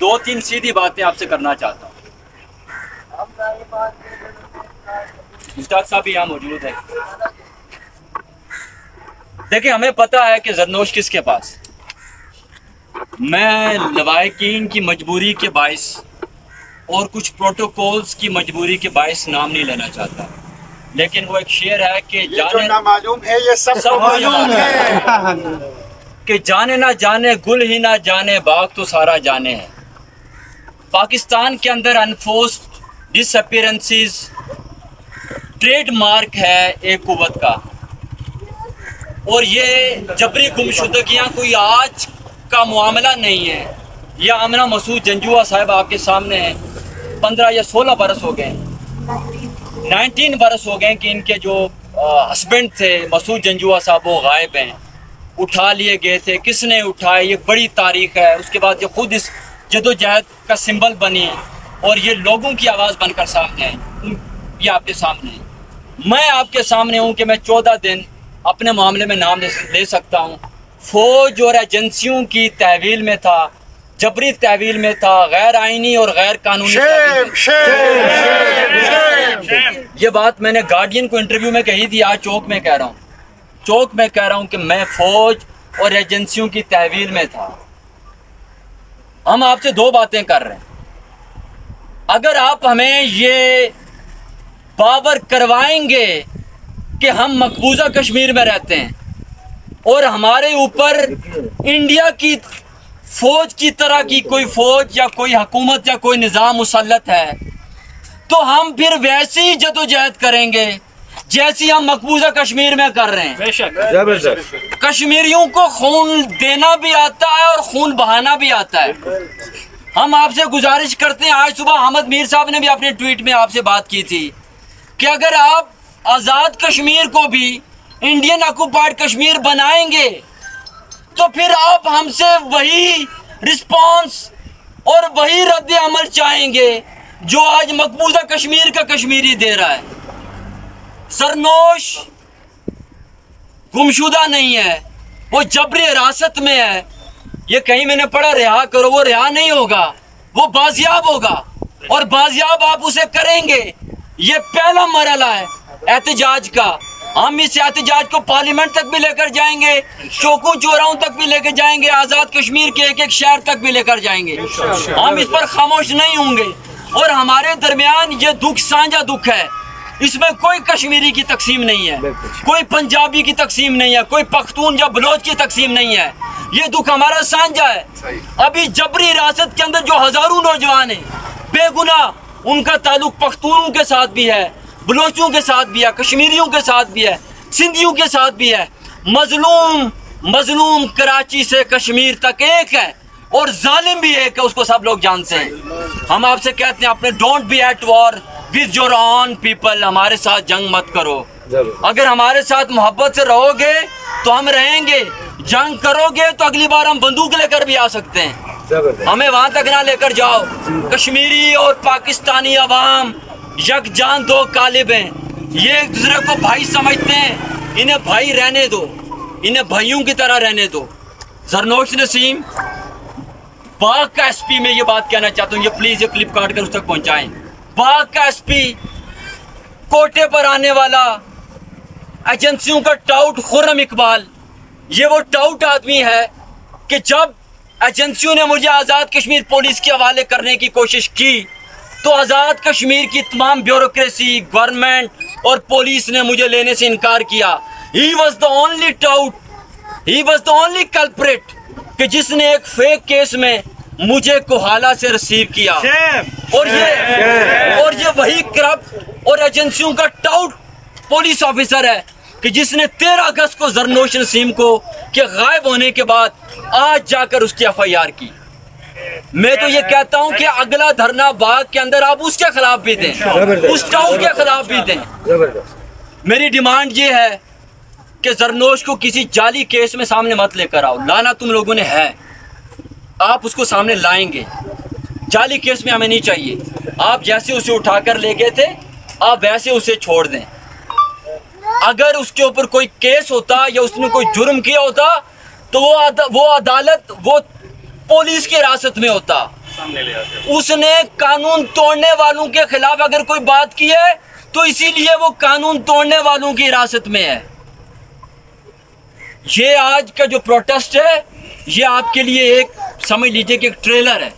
2-3 सीधी बातें आपसे करना चाहता हूँ। मुश्ताक साहब भी यहाँ मौजूद है। देखिए, हमें पता है कि जरनोश किसके पास। मैं लवाहिकीन की मजबूरी के बाइस और कुछ प्रोटोकॉल्स की मजबूरी के बाइस नाम नहीं लेना चाहता, लेकिन वो एक शेर है कि जाने ना मालूम है ये सब मालूम है कि जाने ना जाने गुल ही ना जाने बाग तो सारा जाने है। पाकिस्तान के अंदर अनफोर्स्ड डिसअपीयरेंसेस ट्रेडमार्क है एक कुव्वत का, और ये जबरी गुमशुदगियाँ कोई आज का मामला नहीं है। यह आमना मसूद जंजुआ साहब आपके सामने है, 15 या 16 बरस हो गए, 19 बरस हो गए कि इनके जो हस्बैंड थे मसूद जंजुआ साहब वो गायब हैं, उठा लिए गए थे। किसने उठाए ये बड़ी तारीख है। उसके बाद ये खुद इस जदोजहद का सिंबल बनी और ये लोगों की आवाज़ बनकर सामने आई। ये आपके सामने है। मैं आपके सामने हूँ कि मैं 14 दिन अपने मामले में नाम ले सकता हूँ। फौज और एजेंसियों की तहवील में था, जबरी तहवील में था, गैर आइनी और गैर कानूनी। ये बात मैंने गार्डियन को इंटरव्यू में कही थी, आज चौक में कह रहा हूँ। चौक में कह रहा हूँ कि मैं फौज और एजेंसियों की तहवील में था। हम आपसे दो बातें कर रहे हैं। अगर आप हमें ये बावर करवाएंगे कि हम मकबूजा कश्मीर में रहते हैं और हमारे ऊपर इंडिया की फौज की तरह की कोई फौज या कोई हुकूमत या कोई निज़ाम मुसल्लत है, तो हम फिर वैसी ही जदोजहद करेंगे जैसी हम मकबूजा कश्मीर में कर रहे हैं। जबरदस्त। कश्मीरियों को खून देना भी आता है और खून बहाना भी आता है। हम आपसे गुजारिश करते हैं, आज सुबह अहमद मीर साहब ने भी अपने ट्वीट में आपसे बात की थी कि अगर आप आज़ाद कश्मीर को भी इंडियन ऑक्युपाइड कश्मीर बनाएंगे तो फिर आप हमसे वही रिस्पांस और वही रद्द अमल चाहेंगे जो आज मकबूजा कश्मीर का कश्मीरी दे रहा है। सरनोश गुमशुदा नहीं है, वो जबरी हिरासत में है। ये कहीं मैंने पढ़ा रिहा करो, वो रिहा नहीं होगा, वो बाजियाब होगा और बाजियाब आप उसे करेंगे। ये पहला मरहला है एहतजाज का। हम इस एहतजाज को पार्लियामेंट तक भी लेकर जाएंगे, चौकों चौराहों तक भी लेकर जाएंगे, आज़ाद कश्मीर के एक एक शहर तक भी लेकर जाएंगे। हम इस पर खामोश नहीं होंगे और हमारे दरमियान ये दुख साझा दुख है। इसमें कोई कश्मीरी की तकसीम नहीं है, कोई पंजाबी की तकसीम नहीं है, कोई पख्तून या बलोच की तकसीम नहीं है। ये दुख हमारा साझा है। अभी जबरी हिरासत के अंदर जो हजारों नौजवान हैं बेगुनाह, उनका ताल्लुक पख्तूनों के साथ भी है, बलोचों के साथ भी है, कश्मीरियों के साथ भी है, सिंधियों के साथ भी है। मजलूम कराची से कश्मीर तक एक है और जालिम भी एक है, उसको सब लोग जानते हैं। हम आपसे कहते हैं अपने don't be at war with your own people, हमारे साथ जंग मत करो। अगर हमारे साथ मोहब्बत से रहोगे तो हम रहेंगे, जंग करोगे तो अगली बार हम बंदूक लेकर भी आ सकते हैं। हमें वहां तक ना लेकर जाओ। कश्मीरी और पाकिस्तानी अवाम यकजान दो कालिब हैं, ये एक दूसरे को भाई समझते हैं। इन्हें भाई रहने दो, इन्हें भाइयों की तरह रहने दो। जरनोश नसीम बाग का एसपी में ये बात कहना चाहता हूँ, ये प्लीज ये क्लिप काट कर उस तक पहुंचाएं। बाग का एसपी, कोटे पर आने वाला एजेंसियों का टाउट खुर्रम इकबाल, ये वो टाउट आदमी है कि जब एजेंसियों ने मुझे आज़ाद कश्मीर पुलिस के हवाले करने की कोशिश की तो आज़ाद कश्मीर की तमाम ब्यूरोक्रेसी, गवर्नमेंट और पुलिस ने मुझे लेने से इनकार किया। He was the only taut, he was the only culprit कि जिसने एक फेक केस में मुझे कोहाला से रिसीव किया। और ये वही करप्ट और एजेंसियों का टाउट पुलिस ऑफिसर है कि जिसने 13 अगस्त को जरनोश नसीम को के गायब होने के बाद आज जाकर उसकी FIR की। मैं तो ये कहता हूं कि अगला धरना बाग के अंदर आप उसके खिलाफ भी दें, उस टाउट के खिलाफ भी दें। मेरी डिमांड ये है कि जरनोश को किसी जाली केस में सामने मत लेकर आओ। लाना तुम लोगों ने है, आप उसको सामने लाएंगे। जाली केस में हमें नहीं चाहिए। आप जैसे उसे उठाकर ले गए थे आप वैसे उसे छोड़ दें। अगर उसके ऊपर कोई केस होता या उसने कोई जुर्म किया होता तो वो अदालत, वो पुलिस की हिरासत में होता। उसने कानून तोड़ने वालों के खिलाफ अगर कोई बात की है तो इसीलिए वो कानून तोड़ने वालों की हिरासत में है। ये आज का जो प्रोटेस्ट है ये आपके लिए एक समझ लीजिए कि एक ट्रेलर है।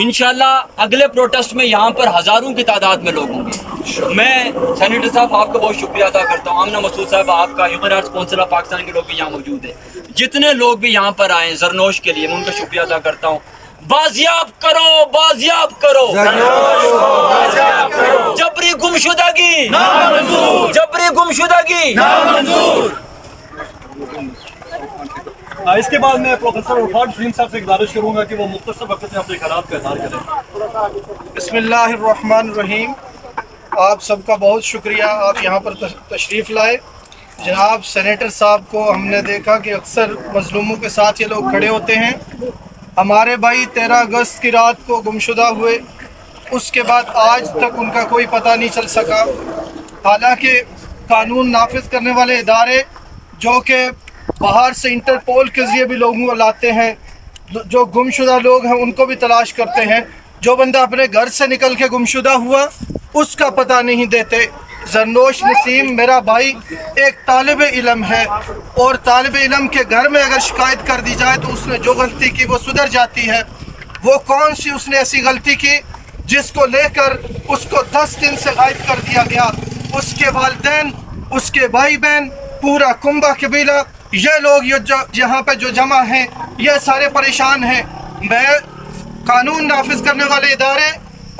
इंशाल्लाह अगले प्रोटेस्ट में यहाँ पर हजारों की तादाद में लोग होंगे। मैं सेनेटर साहब आपका बहुत शुक्रिया अदा करता हूँ। आमना मसूद साहब आपका, human rights council of Pakistan के लोग भी यहाँ मौजूद है, जितने लोग भी यहाँ पर आए जरनोश के लिए, मैं उनका शुक्रिया अदा करता हूँ। बाजियाब करो, बाजियाब करो, जबरी गुमशुदगी नामंजूर, जबरी गुमशुदगी नामंजूर। इसके बाद मैं प्रोफेसर उफार नसीम साहब से गुजारिश करूंगा कि वो मुख्तसर वक्त में अपने ख्यालात का इज़हार करें। बिस्मिल्लाहिर्रहमानिर्रहीम। आप सबका बहुत शुक्रिया, आप यहाँ पर तशरीफ़ लाए। जनाब सेनेटर साहब को हमने देखा कि अक्सर मजलूमों के साथ ये लोग खड़े होते हैं। हमारे भाई 13 अगस्त की रात को गुमशुदा हुए, उसके बाद आज तक उनका कोई पता नहीं चल सका। हालांकि कानून नाफिज करने वाले इदारे जो कि बाहर से इंटरपोल के ज़रिए भी लोगों को लाते हैं, जो गुमशुदा लोग हैं उनको भी तलाश करते हैं। जो बंदा अपने घर से निकल के गुमशुदा हुआ उसका पता नहीं देते। जरनोश नसीम मेरा भाई एक तालिब इल्म है, और तालिब इल्म के घर में अगर शिकायत कर दी जाए तो उसने जो गलती की वो सुधर जाती है। वो कौन सी उसने ऐसी गलती की जिसको लेकर उसको 10 दिन से गायब कर दिया गया? उसके वालिदैन, उसके भाई बहन, पूरा कुंबा कबीला, ये लोग यहाँ पे जो जमा हैं ये सारे परेशान हैं। मैं कानून नाफिज करने वाले इदारे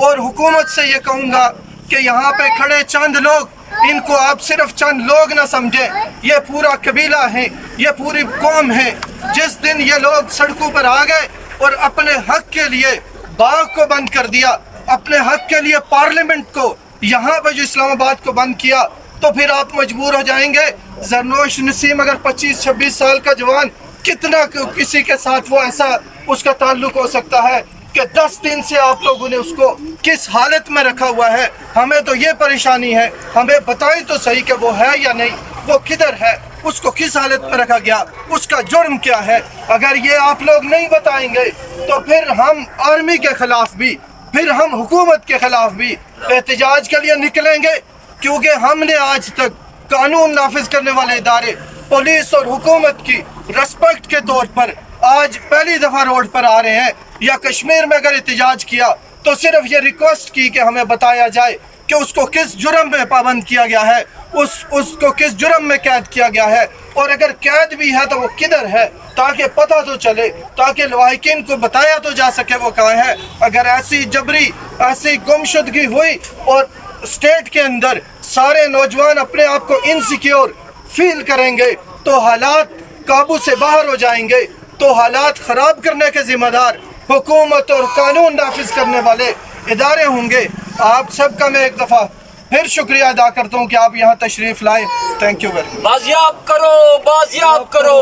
और हुकूमत से ये कहूँगा कि यहाँ पे खड़े चंद लोग, इनको आप सिर्फ चंद लोग ना समझें, ये पूरा कबीला है, ये पूरी कौम है। जिस दिन ये लोग सड़कों पर आ गए और अपने हक के लिए बाग को बंद कर दिया, अपने हक के लिए पार्लियामेंट को यहाँ पे जो इस्लामाबाद को बंद किया, तो फिर आप मजबूर हो जाएंगे। जरनोश नसीम अगर 25-26 साल का जवान, कितना किसी के साथ वो ऐसा उसका ताल्लुक हो सकता है कि 10 दिन से आप लोगों ने उसको किस हालत में रखा हुआ है? हमें तो ये परेशानी है, हमें बताएं तो सही कि वो है या नहीं, वो किधर है, उसको किस हालत में रखा गया, उसका जुर्म क्या है। अगर ये आप लोग नहीं बताएंगे तो फिर हम आर्मी के खिलाफ भी, फिर हम हुकूमत के खिलाफ भी एहतजाज के लिए निकलेंगे। क्योंकि हमने आज तक कानून नाफिज करने वाले इदारे, पुलिस और हुकूमत की रिस्पेक्ट के तौर पर आज पहली दफ़ा रोड पर आ रहे हैं, या कश्मीर में अगर एहतजाज किया तो सिर्फ ये रिक्वेस्ट की कि हमें बताया जाए कि उसको किस जुर्म में पाबंद किया गया है, उसको किस जुर्म में कैद किया गया है, और अगर कैद भी है तो वो किधर है, ताकि पता तो चले, ताकि लवाहिकीन को बताया तो जा सके वो कहाँ है। अगर ऐसी जबरी, ऐसी गुमशुदगी हुई और स्टेट के अंदर सारे नौजवान अपने आप को इनसिक्योर फील करेंगे तो हालात काबू से बाहर हो जाएंगे। तो हालात ख़राब करने के जिम्मेदार हुकूमत और कानून नाफिज करने वाले इदारे होंगे। आप सबका मैं एक दफ़ा फिर शुक्रिया अदा करता हूँ कि आप यहाँ तशरीफ़ लाए। Thank you very much. बाजियाब करो, बाजियाब करो,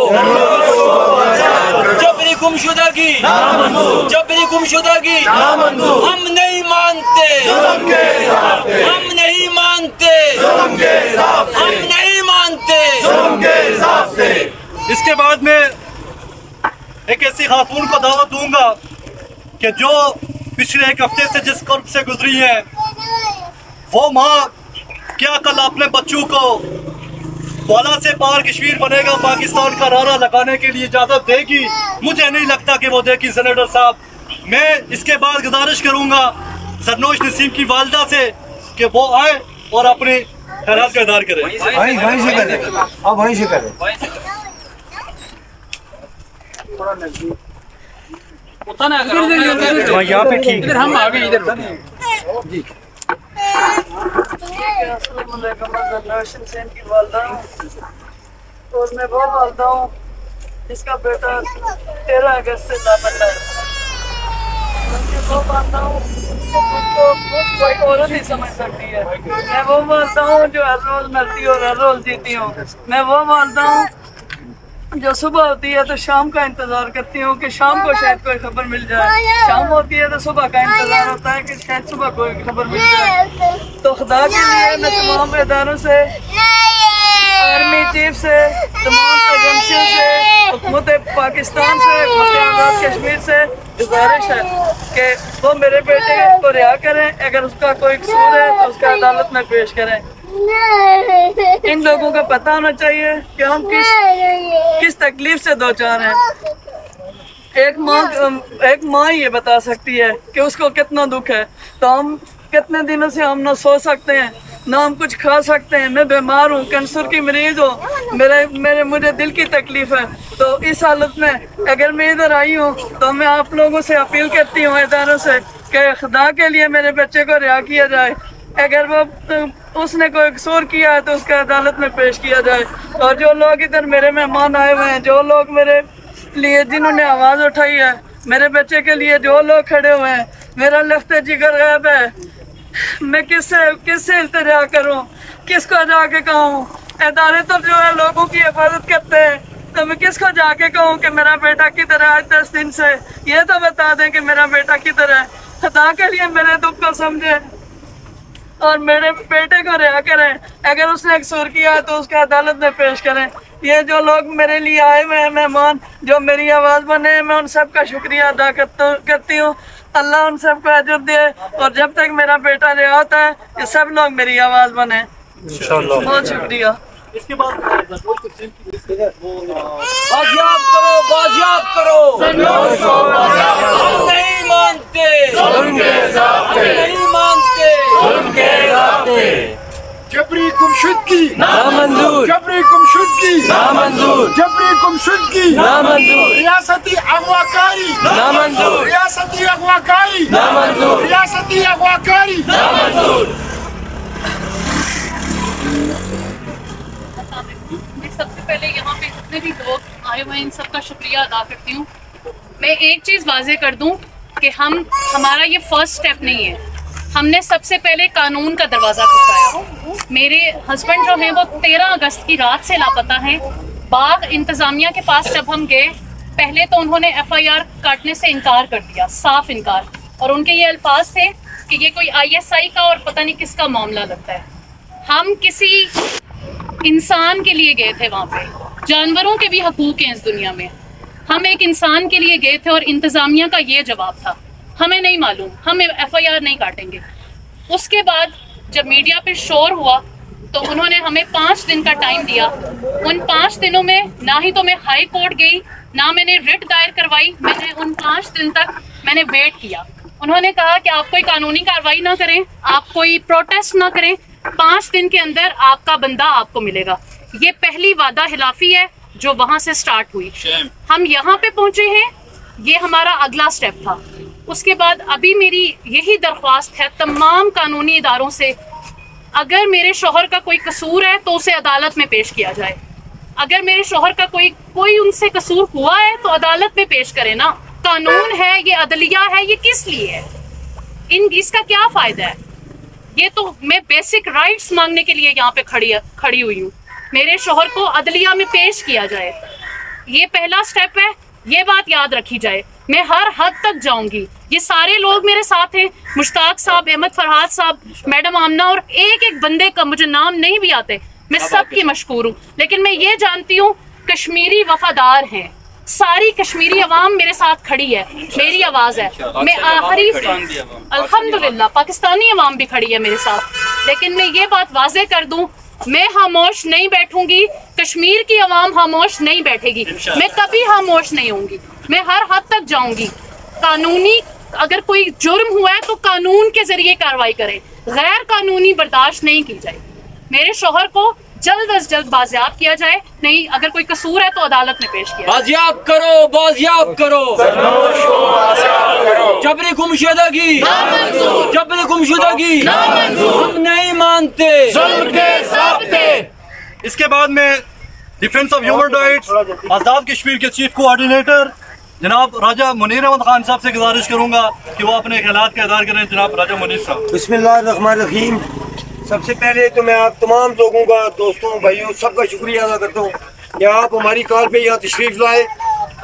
जबरी गुमशुदगी, जबरी गुमशुदगी हम नहीं मानते, हम नहीं मानते, हम नहीं मानते। इसके बाद में एक ऐसी खातून को दावत दूंगा कि जो पिछले एक हफ्ते से जिस कर्ब से गुजरी है, वो माँ क्या कल अपने बच्चों को वाला से पार कश्मीर बनेगा पाकिस्तान का नारा लगाने के लिए इजाज़त देगी? मुझे नहीं लगता कि वो देगी सेनेटर साहब। मैं इसके बाद गुजारिश करूँगा जरनोश नसीम की वालदा से कि वो आए और अपने ख्यालात का इज़हार करें। वहीं से करें, अब वहीं से करें। यहाँ पे ठीक है, हम आगे इधर जी। और मैं वो वालदा हूँ जिसका बेटा 13 अगस्त से लापता है। मैं वो वालदा हूँ उसको कोई औरत नहीं समझ सकती है। मैं वो वालदा हूँ जो हर रोज मरती और हर रोज जीती हूँ। मैं वो वालदा हूँ जो सुबह होती है तो शाम का इंतजार करती हूँ कि शाम को शायद कोई खबर मिल जाए, शाम होती है तो सुबह का इंतजार होता है कि शायद सुबह कोई खबर मिल जाए। तो खुदा के लिए मैं तमाम इदारों से, आर्मी चीफ से, तमाम एजेंसियों से, हुकूमत पाकिस्तान से, हुकूमत आज़ाद कश्मीर से गुजारिश है कि वो मेरे बेटे को रिहा करें। अगर उसका कोई कसूर है तो उसका अदालत में पेश करें। इन लोगों को पता होना चाहिए कि हम किस तकलीफ से दो चार हैं। एक माँ ये बता सकती है कि उसको कितना दुख है। तो हम कितने दिनों से हम ना सो सकते हैं, ना हम कुछ खा सकते हैं। मैं बीमार हूँ, कैंसर की मरीज हूँ, मुझे दिल की तकलीफ है। तो इस हालत में अगर मैं इधर आई हूँ तो मैं आप लोगों से अपील करती हूँ, इदारों से, कि खुदा के लिए मेरे बच्चे को रिहा किया जाए। अगर वो उसने कोई कसूर किया है तो उसका अदालत में पेश किया जाए। और जो लोग इधर मेरे मेहमान आए हुए हैं, जो लोग मेरे लिए जिन्होंने आवाज़ उठाई है, मेरे बच्चे के लिए जो लोग खड़े हुए हैं, मेरा लफ्ते जिगर गायब है। मैं किससे इल्तिजा करूं, किसको जाके कहूं? अदारे तो जो है लोगों की हिफाजत करते हैं, तो मैं किसको जाके कहूं कि मेरा बेटा किधर है? आज 10 दिन से ये तो बता दें कि मेरा बेटा किधर है। खुदा के लिए मेरे दुख को समझे और मेरे बेटे को रिहा करें। अगर उसने कसूर किया तो उसका अदालत में पेश करें। ये जो लोग मेरे लिए आए हुए हैं मेहमान, जो मेरी आवाज़ बने, मैं उन सब का शुक्रिया अदा करती हूँ। अल्लाह उन सब को अजर दे, और जब तक मेरा बेटा रिहा होता है ये सब लोग मेरी आवाज़ बने इंशाअल्लाह। बहुत शुक्रिया। इसके बाद बाजियाब करो, बाजियाब करो। हम नहीं मानते जुल्म के ज़ाब्ते, नहीं मानते जुल्म के ज़ाब्ते। जबरी गुमशुदगी नामंजूर, जबरी गुमशुदगी नामंजूर, जबरी गुमशुदगी नामंजूर, रियासती अगवाकारी नामंजूर, रियासती अगवाकारी नामंजूर, रियासती अगवाकारी नामंजूर। मैं सबसे पहले यहाँ पे जितने भी लोग आए हुए हैं इन सबका शुक्रिया अदा करती हूँ। मैं एक चीज़ वाजे कर दूँ कि हमारा ये फर्स्ट स्टेप नहीं है। हमने सबसे पहले कानून का दरवाज़ा खटकाया। मेरे हस्बैंड जो हैं वो 13 अगस्त की रात से लापता हैं। बाग इंतज़ामिया के पास जब हम गए, पहले तो उन्होंने FIR काटने से इनकार कर दिया, साफ इनकार, और उनके ये अल्फाज थे कि ये कोई ISI का और पता नहीं किसका मामला लगता है। हम किसी इंसान के लिए गए थे वहाँ पे, जानवरों के भी हकूक़ हैं इस दुनिया में। हम एक इंसान के लिए गए थे और इंतज़ामिया का ये जवाब था, हमें नहीं मालूम, हम FIR नहीं काटेंगे। उसके बाद जब मीडिया पे शोर हुआ तो उन्होंने हमें 5 दिन का टाइम दिया। उन 5 दिनों में ना ही तो मैं हाई कोर्ट गई, ना मैंने रिट दायर करवाई। मैंने उन 5 दिन तक मैंने वेट किया। उन्होंने कहा कि आप कोई कानूनी कार्रवाई ना करें, आप कोई प्रोटेस्ट ना करें, 5 दिन के अंदर आपका बंदा आपको मिलेगा। ये पहली वादा खिलाफी है जो वहाँ से स्टार्ट हुई। हम यहाँ पे पहुँचे हैं, ये हमारा अगला स्टेप था। उसके बाद अभी मेरी यही दरख्वास्त है तमाम कानूनी इदारों से, अगर मेरे शौहर का कोई कसूर है तो उसे अदालत में पेश किया जाए। अगर मेरे शौहर का कोई उनसे कसूर हुआ है तो अदालत में पेश करें ना। कानून है, ये अदलिया है, ये किस लिए है? इसका क्या फ़ायदा है? ये तो मैं बेसिक राइट्स मांगने के लिए यहाँ पे खड़ी हुई हूँ। मेरे शौहर को अदलिया में पेश किया जाए, ये पहला स्टेप है। ये बात याद रखी जाए। मैं हर हद तक जाऊंगी। ये सारे लोग मेरे साथ हैं, मुश्ताक साहब, अहमद फरहाद साहब, मैडम आमना, और एक एक बंदे का मुझे नाम नहीं भी आते, मैं सबकी मशकूर हूँ। लेकिन मैं ये जानती हूँ कश्मीरी वफादार हैं, सारी कश्मीरी अवाम मेरे साथ खड़ी है, मेरी आवाज़ है। मैं आखिरी अल्हम्दुलिल्लाह पाकिस्तानी अवाम भी खड़ी है मेरे साथ। लेकिन मैं ये बात वाजे कर दूँ, मैं खामोश नहीं बैठूंगी, कश्मीर की आवाम खामोश नहीं बैठेगी, मैं कभी खामोश नहीं होंगी। मैं हर हद तक जाऊंगी। कानूनी अगर कोई जुर्म हुआ है तो कानून के जरिए कार्रवाई करें, गैर कानूनी बर्दाश्त नहीं की जाए। मेरे शौहर को जल्द अज जल्द बाजियाब किया जाए, नहीं अगर कोई कसूर है तो अदालत में पेश किया। बाजियाब करो, बाजियाब करो, जबरी गुमशुदगी, जबरी गुमशुदगी हम नहीं मानते जुल्म के ज़ाब्ते। इसके बाद में defence of human rights Azad Kashmir के चीफ कोऑर्डिनेटर जनाब राजा मुनीर अहमद खान साहब से गुजारिश करूंगा कि वो अपने ख्यालात का इज़हार करें। जनाब राजा मुनीर साहब। बिस्मिल्लाहिर्रहमानिर्रहीम। सबसे पहले तो मैं आप तमाम लोगों का, दोस्तों, भाइयों, सबका शुक्रिया अदा करता हूँ कि आप हमारी कॉल पे यहाँ तशरीफ़ लाए,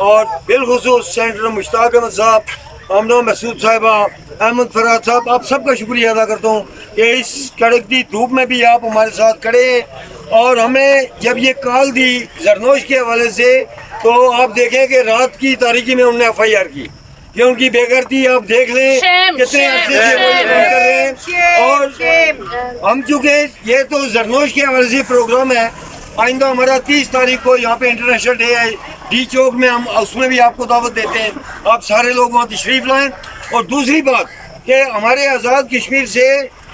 और बिलखुसूस सेनेटर मुश्ताक अहमद साहब, आमना मसूद साहिबा, अहमद फरहाद साहब, आप सबका शुक्रिया अदा करता हूँ कि इस कड़कती धूप में भी आप हमारे साथ खड़े हैं। और हमें जब ये कॉल दी जरनोश के हवाले से, तो आप देखें कि रात की तारीकी में उन्होंने FIR की, ये उनकी बेगरती आप देख लें कितने अरसे से वो कर रहे हैं। और हम चूँकि ये तो जरनोश के हवाले से प्रोग्राम है, आइंदा हमारा 30 तारीख को यहाँ पे इंटरनेशनल डे है डी चौक में, हम उसमें भी आपको दावत देते हैं, आप सारे लोग वहाँ तशरीफ़ लाएँ। और दूसरी बात, कि हमारे आज़ाद कश्मीर से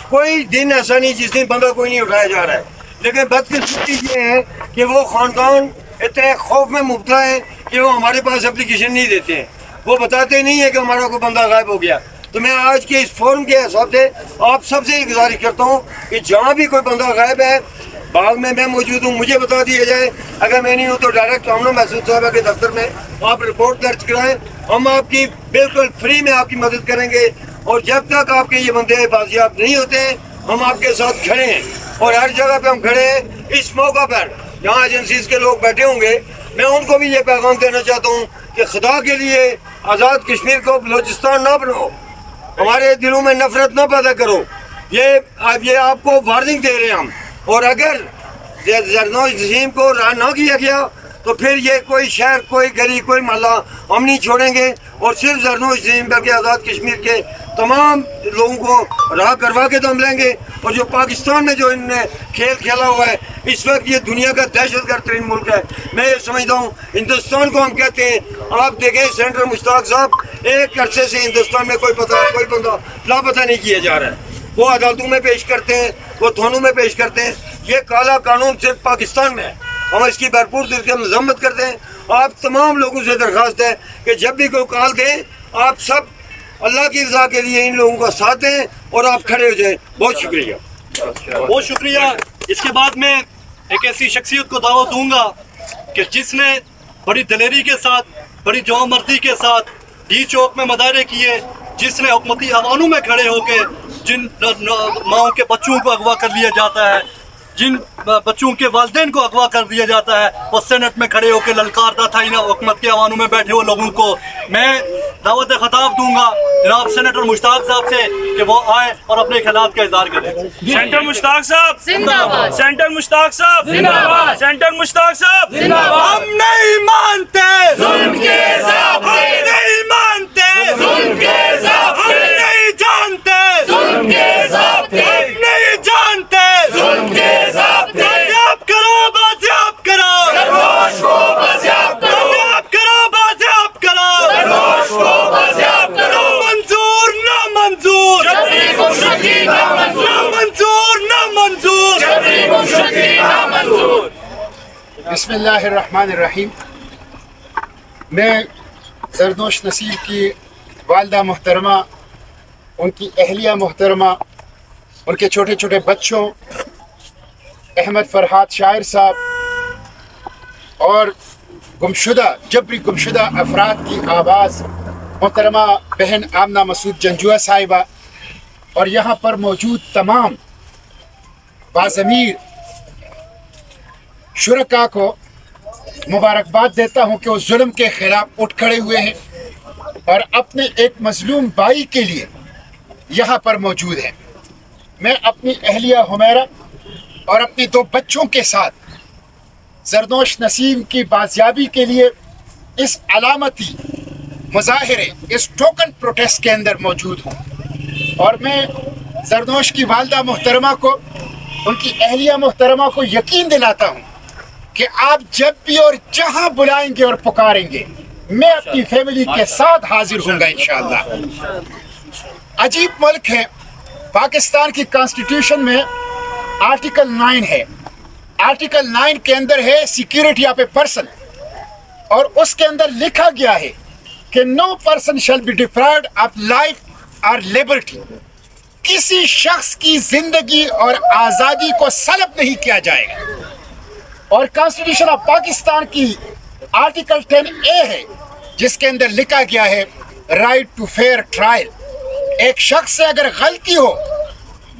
कोई दिन ऐसा नहीं जिस दिन बंदा कोई नहीं उठाया जा रहा है, लेकिन बदकिस्मती ये है कि वो खानदान इतने खौफ में मुब्तला है कि वो हमारे पास एप्लीकेशन नहीं देते हैं, वो बताते नहीं है कि हमारा कोई बंदा गायब हो गया। तो मैं आज के इस फोरम के हिसाब से आप सबसे गुजारिश करता हूँ कि जहाँ भी कोई बंदा गायब है, बाग में मैं मौजूद हूँ, मुझे बता दिया जाए। अगर मैं नहीं हूँ तो डायरेक्ट आमना महसूद साहब के दफ्तर में आप रिपोर्ट दर्ज कराएं, हम आपकी बिल्कुल फ्री में आपकी मदद करेंगे। और जब तक आपके ये बंदे बाजियाब नहीं होते हैं, हम आपके साथ खड़े हैं और हर जगह पे हम खड़े हैं। इस मौका पर जहाँ एजेंसीज के लोग बैठे होंगे, मैं उनको भी ये पैगाम देना चाहता हूँ कि खुदा के लिए आज़ाद कश्मीर को बलोचिस्तान ना बनाओ, हमारे दिलों में नफरत ना पैदा करो। ये आपको वार्निंग दे रहे हैं हम। और अगर जरनौश नसीम को रहा ना किया गया तो फिर ये कोई शहर, कोई गली, कोई मोहल्ला हम नहीं छोड़ेंगे और सिर्फ जरनौश नसीम बल्कि आज़ाद कश्मीर के तमाम लोगों को राह करवा के दम लेंगे। और जो पाकिस्तान में जो इन्होंने खेल खेला हुआ है, इस वक्त ये दुनिया का दहशतगर्द तरीन मुल्क है। मैं ये समझता हूँ हिंदुस्तान को हम कहते हैं, आप देखें सेनेटर मुश्ताक साहब, एक अरसे से हिंदुस्तान में कोई बंदा लापता नहीं किया जा रहा है। वो अदालतों में पेश करते हैं, वो थानों में पेश करते हैं। ये काला कानून सिर्फ पाकिस्तान में है, हम इसकी भरपूर दिल से मजम्मत करते हैं। आप तमाम लोगों से दरख्वास्त है कि जब भी कोई कॉल दें, आप सब अल्लाह की रज़ा के लिए इन लोगों का साथ दें और आप खड़े हो जाएं। बहुत शुक्रिया, बहुत शुक्रिया। इसके बाद में एक ऐसी शख्सियत को दावत दूंगा कि जिसने बड़ी दलेरी के साथ, बड़ी जवामर्दी के साथ डी चौक में मुजाहरे किए, जिसने हुकूमती आवानों में खड़े होकर जिन माओं के बच्चों को अगवा कर लिया जाता है, जिन बच्चों के वालिदैन को अगवा कर दिया जाता है, वो सेनेट में खड़े होकर ललकारता था इन हुकूमत के आवानों में बैठे हुए लोगों को। मैं दावत खिताब दूंगा जनाब सेनेटर मुश्ताक साहब से कि वो आए और अपने ख्यालात का इज़हार करें। सेनेटर मुश्ताक साहब जिंदाबाद, सेनेटर मुश्ताक साहब जिंदाबाद, सेनेटर मुश्ताक साहब जिंदाबाद। हम नहीं मानते जुल्म के ज़ाब्ते, हम नहीं मानते जुल्म के ज़ाब्ते, हम नहीं जानते जुल्म के ज़ाब्ते, हम नहीं जानते जुल्म के ज़ाब्ते। बाजियाब करो, बाजियाब करो, जरनौश को बाजियाब करो, बाजियाब करो, बाजियाब करो, जरनौश को बाजियाब करो। मंजूर ना मंजूर, जबरी गुमशुदगी ना मंजूर, ना मंजूर, ना मंजूर, जबरी गुमशुदगी ना मंजूर। बिस्मिल्लाहिर्रहमानिर्रहीम। मैं जरनौश नसीम की वालिदा मोहतरमा, उनकी अहलिया मोहतरमा, उनके छोटे छोटे बच्चों अहमद फरहाद शायर साहब और गुमशुदा, जबरी गुमशुदा अफराद की आवाज़ मोहतरमा बहन आमना मसूद जंजुआ साहिबा और यहाँ पर मौजूद तमाम बाज़मीर शुरका को मुबारकबाद देता हूँ कि वो जुल्म के खिलाफ उठ खड़े हुए हैं और अपने एक मजलूम भाई के लिए यहाँ पर मौजूद है। मैं अपनी अहलिया हुमैरा और अपने दो बच्चों के साथ जरनौश नसीम की बाजियाबी के लिए इस अलामती मुजाहिरे, इस टोकन प्रोटेस्ट के अंदर मौजूद हूँ। और मैं जरनौश की वालिदा मोहतरमा को, उनकी अहलिया मोहतरमा को यकीन दिलाता हूँ कि आप जब भी और जहाँ बुलाएंगे और पुकारेंगे, मैं अपनी फैमिली के साथ हाजिर होऊंगा इंशाअल्लाह। अजीब मुल्क है पाकिस्तान की कॉन्स्टिट्यूशन में आर्टिकल 9 है। आर्टिकल 9 के अंदर है सिक्योरिटी ऑफ ए पर्सन और उसके अंदर लिखा गया है कि no person shall be deprived of life और लिबर्टी। किसी शख्स की जिंदगी और आज़ादी को सलब नहीं किया जाएगा। और कॉन्स्टिट्यूशन ऑफ पाकिस्तान की आर्टिकल 10A है जिसके अंदर लिखा गया है राइट टू फेयर ट्रायल। एक शख्स से अगर गलती हो,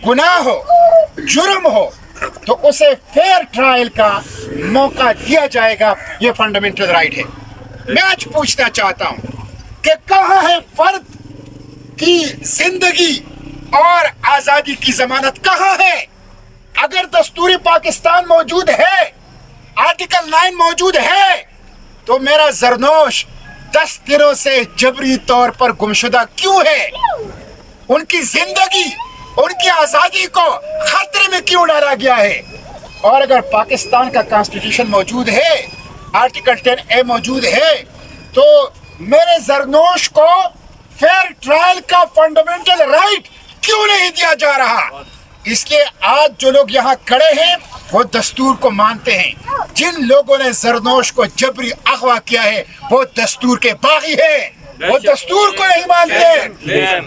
गुनाह हो, जुर्म हो तो उसे फेयर ट्रायल का मौका दिया जाएगा। ये फंडामेंटल राइट है। मैं आज पूछना चाहता हूं कि कहां है फर्द की जिंदगी और आजादी की जमानत कहां है? अगर दस्तूरी पाकिस्तान मौजूद है, आर्टिकल 9 मौजूद है, तो मेरा जरनौश 10 दिनों से जबरी तौर पर गुमशुदा क्यों है? उनकी जिंदगी, उनकी आजादी को खतरे में क्यों डाला गया है? और अगर पाकिस्तान का कॉन्स्टिट्यूशन मौजूद है, आर्टिकल 10A मौजूद है, तो मेरे जरनौश को फेयर ट्रायल का फंडामेंटल राइट क्यों नहीं दिया जा रहा? इसलिए आज जो लोग यहाँ खड़े हैं वो दस्तूर को मानते हैं। जिन लोगों ने जरनोश को जबरी अगवा किया है वो दस्तूर के बागी है, वो दस्तूर को नहीं मानते,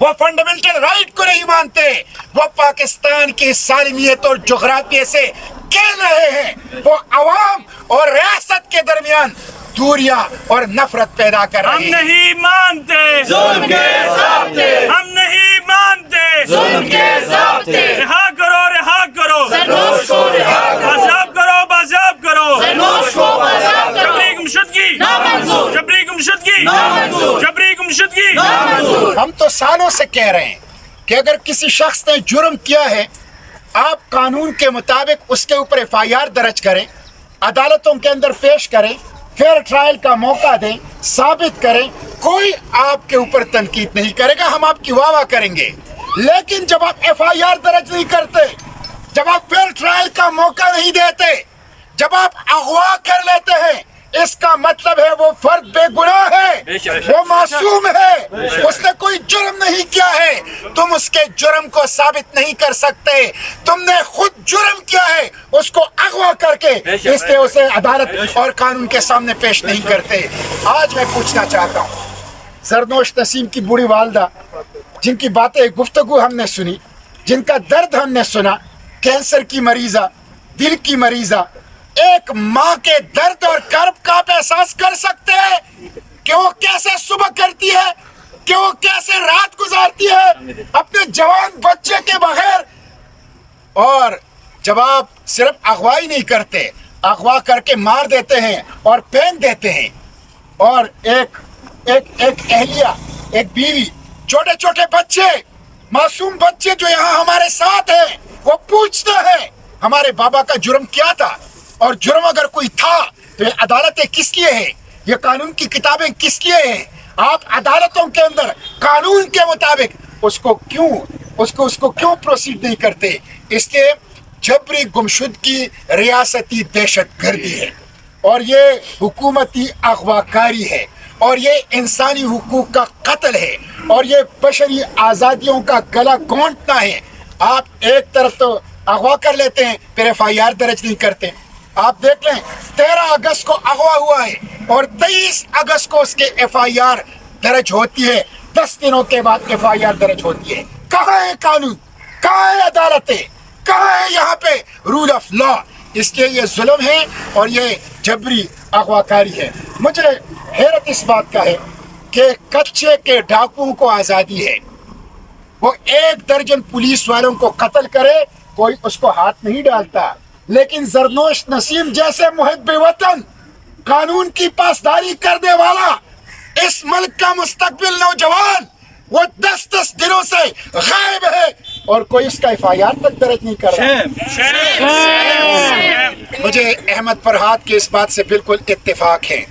वो फंडामेंटल राइट को नहीं मानते, वो पाकिस्तान की सालमियत और जोग्राफिया से खेल रहे हैं, वो अवाम और रियासत के दरमियान दूरियां और नफरत पैदा कर रहे हैं। हम नहीं मानते जुल्म के ज़ाब्ते, हम नहीं मानते जुल्म के ज़ाब्ते। रिहा करो, रिहा करो जरनोश को, रिहा करो, बाज़ाब करो, बाज़ाब करो जरनोश को, बाज़ाब करो। जबरी गुमशुदगी नामंजूर, जबरी गुमशुदगी नामंजूर, जबरी गुमशुदगी नामंजूर। हम तो सालों से कह रहे हैं कि अगर किसी शख्स ने जुर्म किया है, आप कानून के मुताबिक उसके ऊपर FIR दर्ज करें, अदालतों के अंदर पेश करें, फेयर ट्रायल का मौका दें, साबित करें, कोई आपके ऊपर तनकीद नहीं करेगा, हम आपकी वाह करेंगे। लेकिन जब आप FIR दर्ज नहीं करते, जब आप फेयर ट्रायल का मौका नहीं देते, जब आप अगवा कर लेते हैं, इसका मतलब है वो फर्द बेगुनाह है, वो मासूम है, उसने कोई जुर्म नहीं किया है। तुम उसके जुर्म को साबित नहीं कर सकते, तुमने खुद जुर्म किया है, उसको अगवा करके इसलिए उसे अदालत और कानून के सामने पेश नहीं करते। आज मैं पूछना चाहता हूँ, जरनोश नसीम की बूढ़ी वालदा, जिनकी बातें गुफ्तगू हमने सुनी, जिनका दर्द हमने सुना, कैंसर की मरीजा, दिल की मरीजा, एक माँ के दर्द और कर्ब का आप एहसास कर सकते हैं कि वो कैसे सुबह करती है, कि वो कैसे रात गुजारती है अपने जवान बच्चे के बगैर। और जब आप सिर्फ अगवाई नहीं करते, अगवा करके मार देते हैं और फेंक देते हैं, और एक अहलिया, एक बीवी, छोटे छोटे बच्चे, मासूम बच्चे जो यहाँ हमारे साथ हैं, वो पूछते हैं हमारे बाबा का जुर्म क्या था, और जुर्म अगर कोई था तो ये अदालतें किस लिए हैं, ये कानून की किताबें किस लिए हैं? आप अदालतों के अंदर कानून के मुताबिक उसको क्यों प्रोसीड नहीं करते? इसलिए जबरी गुमशुदगी रियासती दहशतगर्दी है, और ये हुकूमती अगवाकारी है, और ये इंसानी हुकूक का कत्ल है, और ये बशरी आज़ादियों का गला घोंटना है। आप एक तरफ तो अगवा कर लेते हैं, फिर FIR दर्ज नहीं करते। आप देख लें, 13 अगस्त को अगवा हुआ है और 23 अगस्त को उसके FIR दर्ज होती है, 10 दिनों के बाद FIR दर्ज होती है। कहाँ है कानून, कहाँ है अदालतें, कहाँ है यहाँ पे रूल ऑफ लॉ? इसलिए ये जुल्म है और ये जबरी अगवाकारी है। मुझे हैरत इस बात का है कि कच्चे के डाकुओं को आज़ादी है, वो 1 दर्जन पुलिस वालों को कत्ल करे, कोई उसको हाथ नहीं डालता, लेकिन जरनोश नसीम जैसे मुहिब्बे वतन, कानून की पासदारी करने वाला, इस मुल्क का मुस्तकबिल नौजवान, वो 10-10 दिनों से गायब है और कोई उसका FIR तक दर्ज नहीं कर रहा। मुझे अहमद फरहाद के इस बात से बिल्कुल इत्तेफाक है।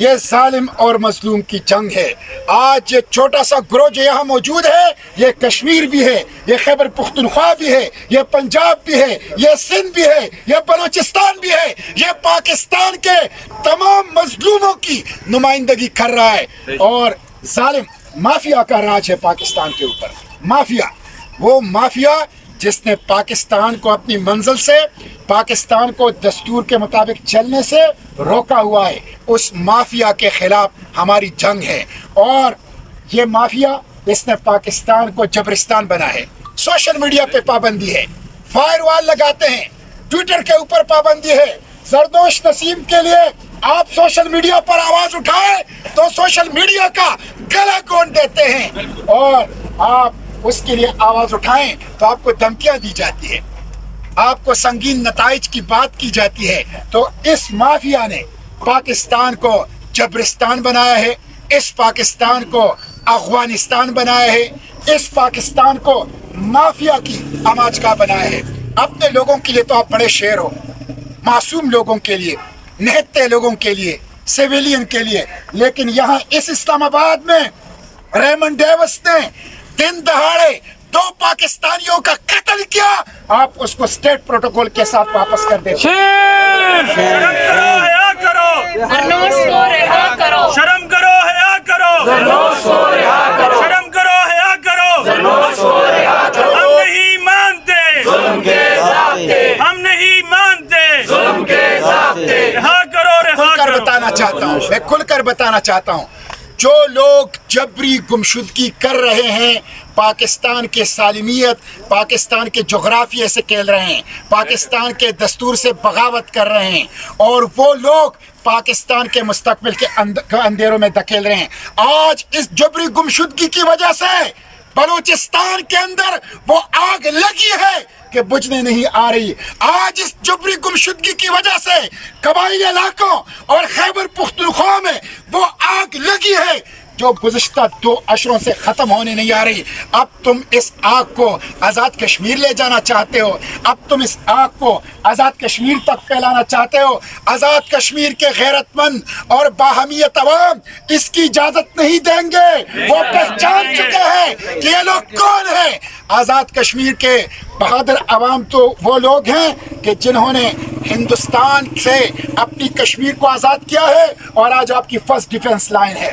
ये जालिम और मजलूम की जंग है। आज ये छोटा सा ग्रोह जो यहाँ मौजूद है, ये कश्मीर भी है, ये खैबर पुख्तनख्वा भी है, ये पंजाब भी है, ये सिंध भी है, ये बलूचिस्तान भी है, ये पाकिस्तान के तमाम मजलूमों की नुमाइंदगी कर रहा है। और जालिम माफिया का राज है पाकिस्तान के ऊपर। माफिया, वो माफिया जिसने पाकिस्तान को अपनी मंजिल से, पाकिस्तान को दस्तूर के मुताबिक चलने से रोका हुआ है, उस माफिया के खिलाफ हमारी जंग है। और ये माफिया, इसने पाकिस्तान को जबरिस्तान बना है। सोशल मीडिया पे पाबंदी है, फायरवॉल लगाते हैं, ट्विटर के ऊपर पाबंदी है। जरनोश नसीम के लिए आप सोशल मीडिया पर आवाज उठाएं तो सोशल मीडिया का गला घोंट देते हैं, और आप उसके लिए आवाज उठाएं तो आपको धमकियां दी जाती है, आपको संगीन नताइज की बात की जाती है। तो इस माफिया ने पाकिस्तान को जबरिस्तान बनाया है, इस पाकिस्तान को अफगानिस्तान बनाया है, इस पाकिस्तान को माफिया की अमाजगा बनाया है। अपने लोगों के लिए तो आप बड़े शेर हो, मासूम लोगों के लिए, निहत्ते लोगों के लिए, सिविलियन के लिए, लेकिन यहाँ इस इस्लामाबाद में रेमंड डेविस ने दिन दहाड़े 2 पाकिस्तानियों का कत्ल किया, आप उसको स्टेट प्रोटोकॉल के साथ वापस कर देते। शर्म करो, हया करो, जरनोश को रिहा करो, शर्म करो, हया करो, जरनोश को रिहा करो, शर्म करो, हया करो, जरनोश को रिहा करो। हम नहीं मानते जुल्म के ज़ाब्ते, हम नहीं मानते जुल्म के ज़ाब्ते। रिहा करो, रिहा करो। बताना चाहता हूँ, मैं खुलकर बताना चाहता हूँ, जो लोग जबरी गुमशुदगी कर रहे हैं, पाकिस्तान के सालिमियत, पाकिस्तान के जोग्राफिया से खेल रहे हैं, पाकिस्तान के दस्तूर से बगावत कर रहे हैं, और वो लोग पाकिस्तान के मुस्तकबिल के अंधेरों में धकेल रहे हैं। आज इस जबरी गुमशुदगी की वजह से बलूचिस्तान के अंदर वो आग लगी है कि बुझने नहीं आ रही। आज इस जबरी गुमशुदगी की वजह से कबाइली इलाकों और खैबर पुख्तनख्वा में वो आग लगी है जो गुज़िश्ता 2 अशरों से ख़त्म होने नहीं आ रही। अब तुम इस आग को आज़ाद कश्मीर ले जाना चाहते हो, अब तुम इस आग को आज़ाद कश्मीर तक फैलाना चाहते हो। आज़ाद कश्मीर के गैरतमंद और बाहमियत अवाम इसकी इजाज़त नहीं देंगे। वो पहचान चुके हैं कि ये लोग कौन हैं। आज़ाद कश्मीर के बहादुर अवाम तो वो लोग हैं कि जिन्होंने हिंदुस्तान से अपनी कश्मीर को आज़ाद किया है, और आज आपकी फर्स्ट डिफेंस लाइन है,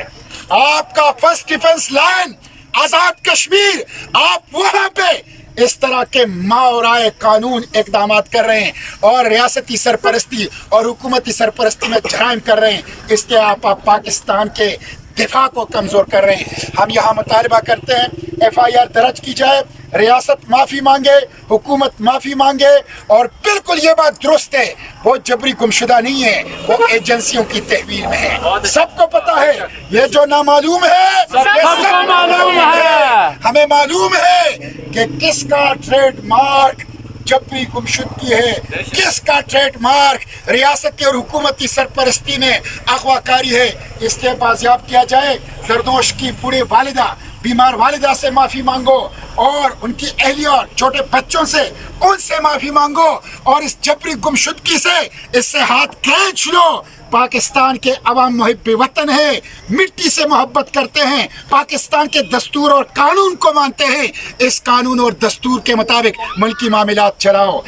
आपका फर्स्ट डिफेंस लाइन आजाद कश्मीर। आप वहां पे इस तरह के मावराए कानून इकदाम कर रहे हैं और रियासती सरपरस्ती और हुकूमती सरपरस्ती में जराइम कर रहे हैं। इसके आप पाकिस्तान के दिफा को कमजोर कर रहे हैं। हम यहाँ मुतालबा करते हैं FIR दर्ज की जाए, रियासत माफ़ी मांगे, हुकूमत माफ़ी मांगे, और बिल्कुल ये बात दुरुस्त है, वो जबरी गुमशुदा नहीं है, वो एजेंसियों की तहवील में है। सबको पता है, ये जो नामालूम है सबको मालूम है। हमें मालूम है कि किसका ट्रेडमार्क जबरी गुमशुदगी है, किसका ट्रेडमार्क रियासती और हुकूमती सरपरस्ती में अगवाकारी है। इसलिए बाजियाब किया जाए। जरनोश की बूढ़ी वालिदा, बीमार वालिदा से माफ़ी मांगो, और उनकी अहलिया और छोटे बच्चों से उनसे माफ़ी मांगो, और इस जबरी गुमशुदगी से इससे हाथ खींच लो। पाकिस्तान के अवाम मुहिब्बे वतन है, मिट्टी से मोहब्बत करते हैं, पाकिस्तान के दस्तूर और कानून को मानते हैं। इस कानून और दस्तूर के मुताबिक मुल्की मामलात चलाओ।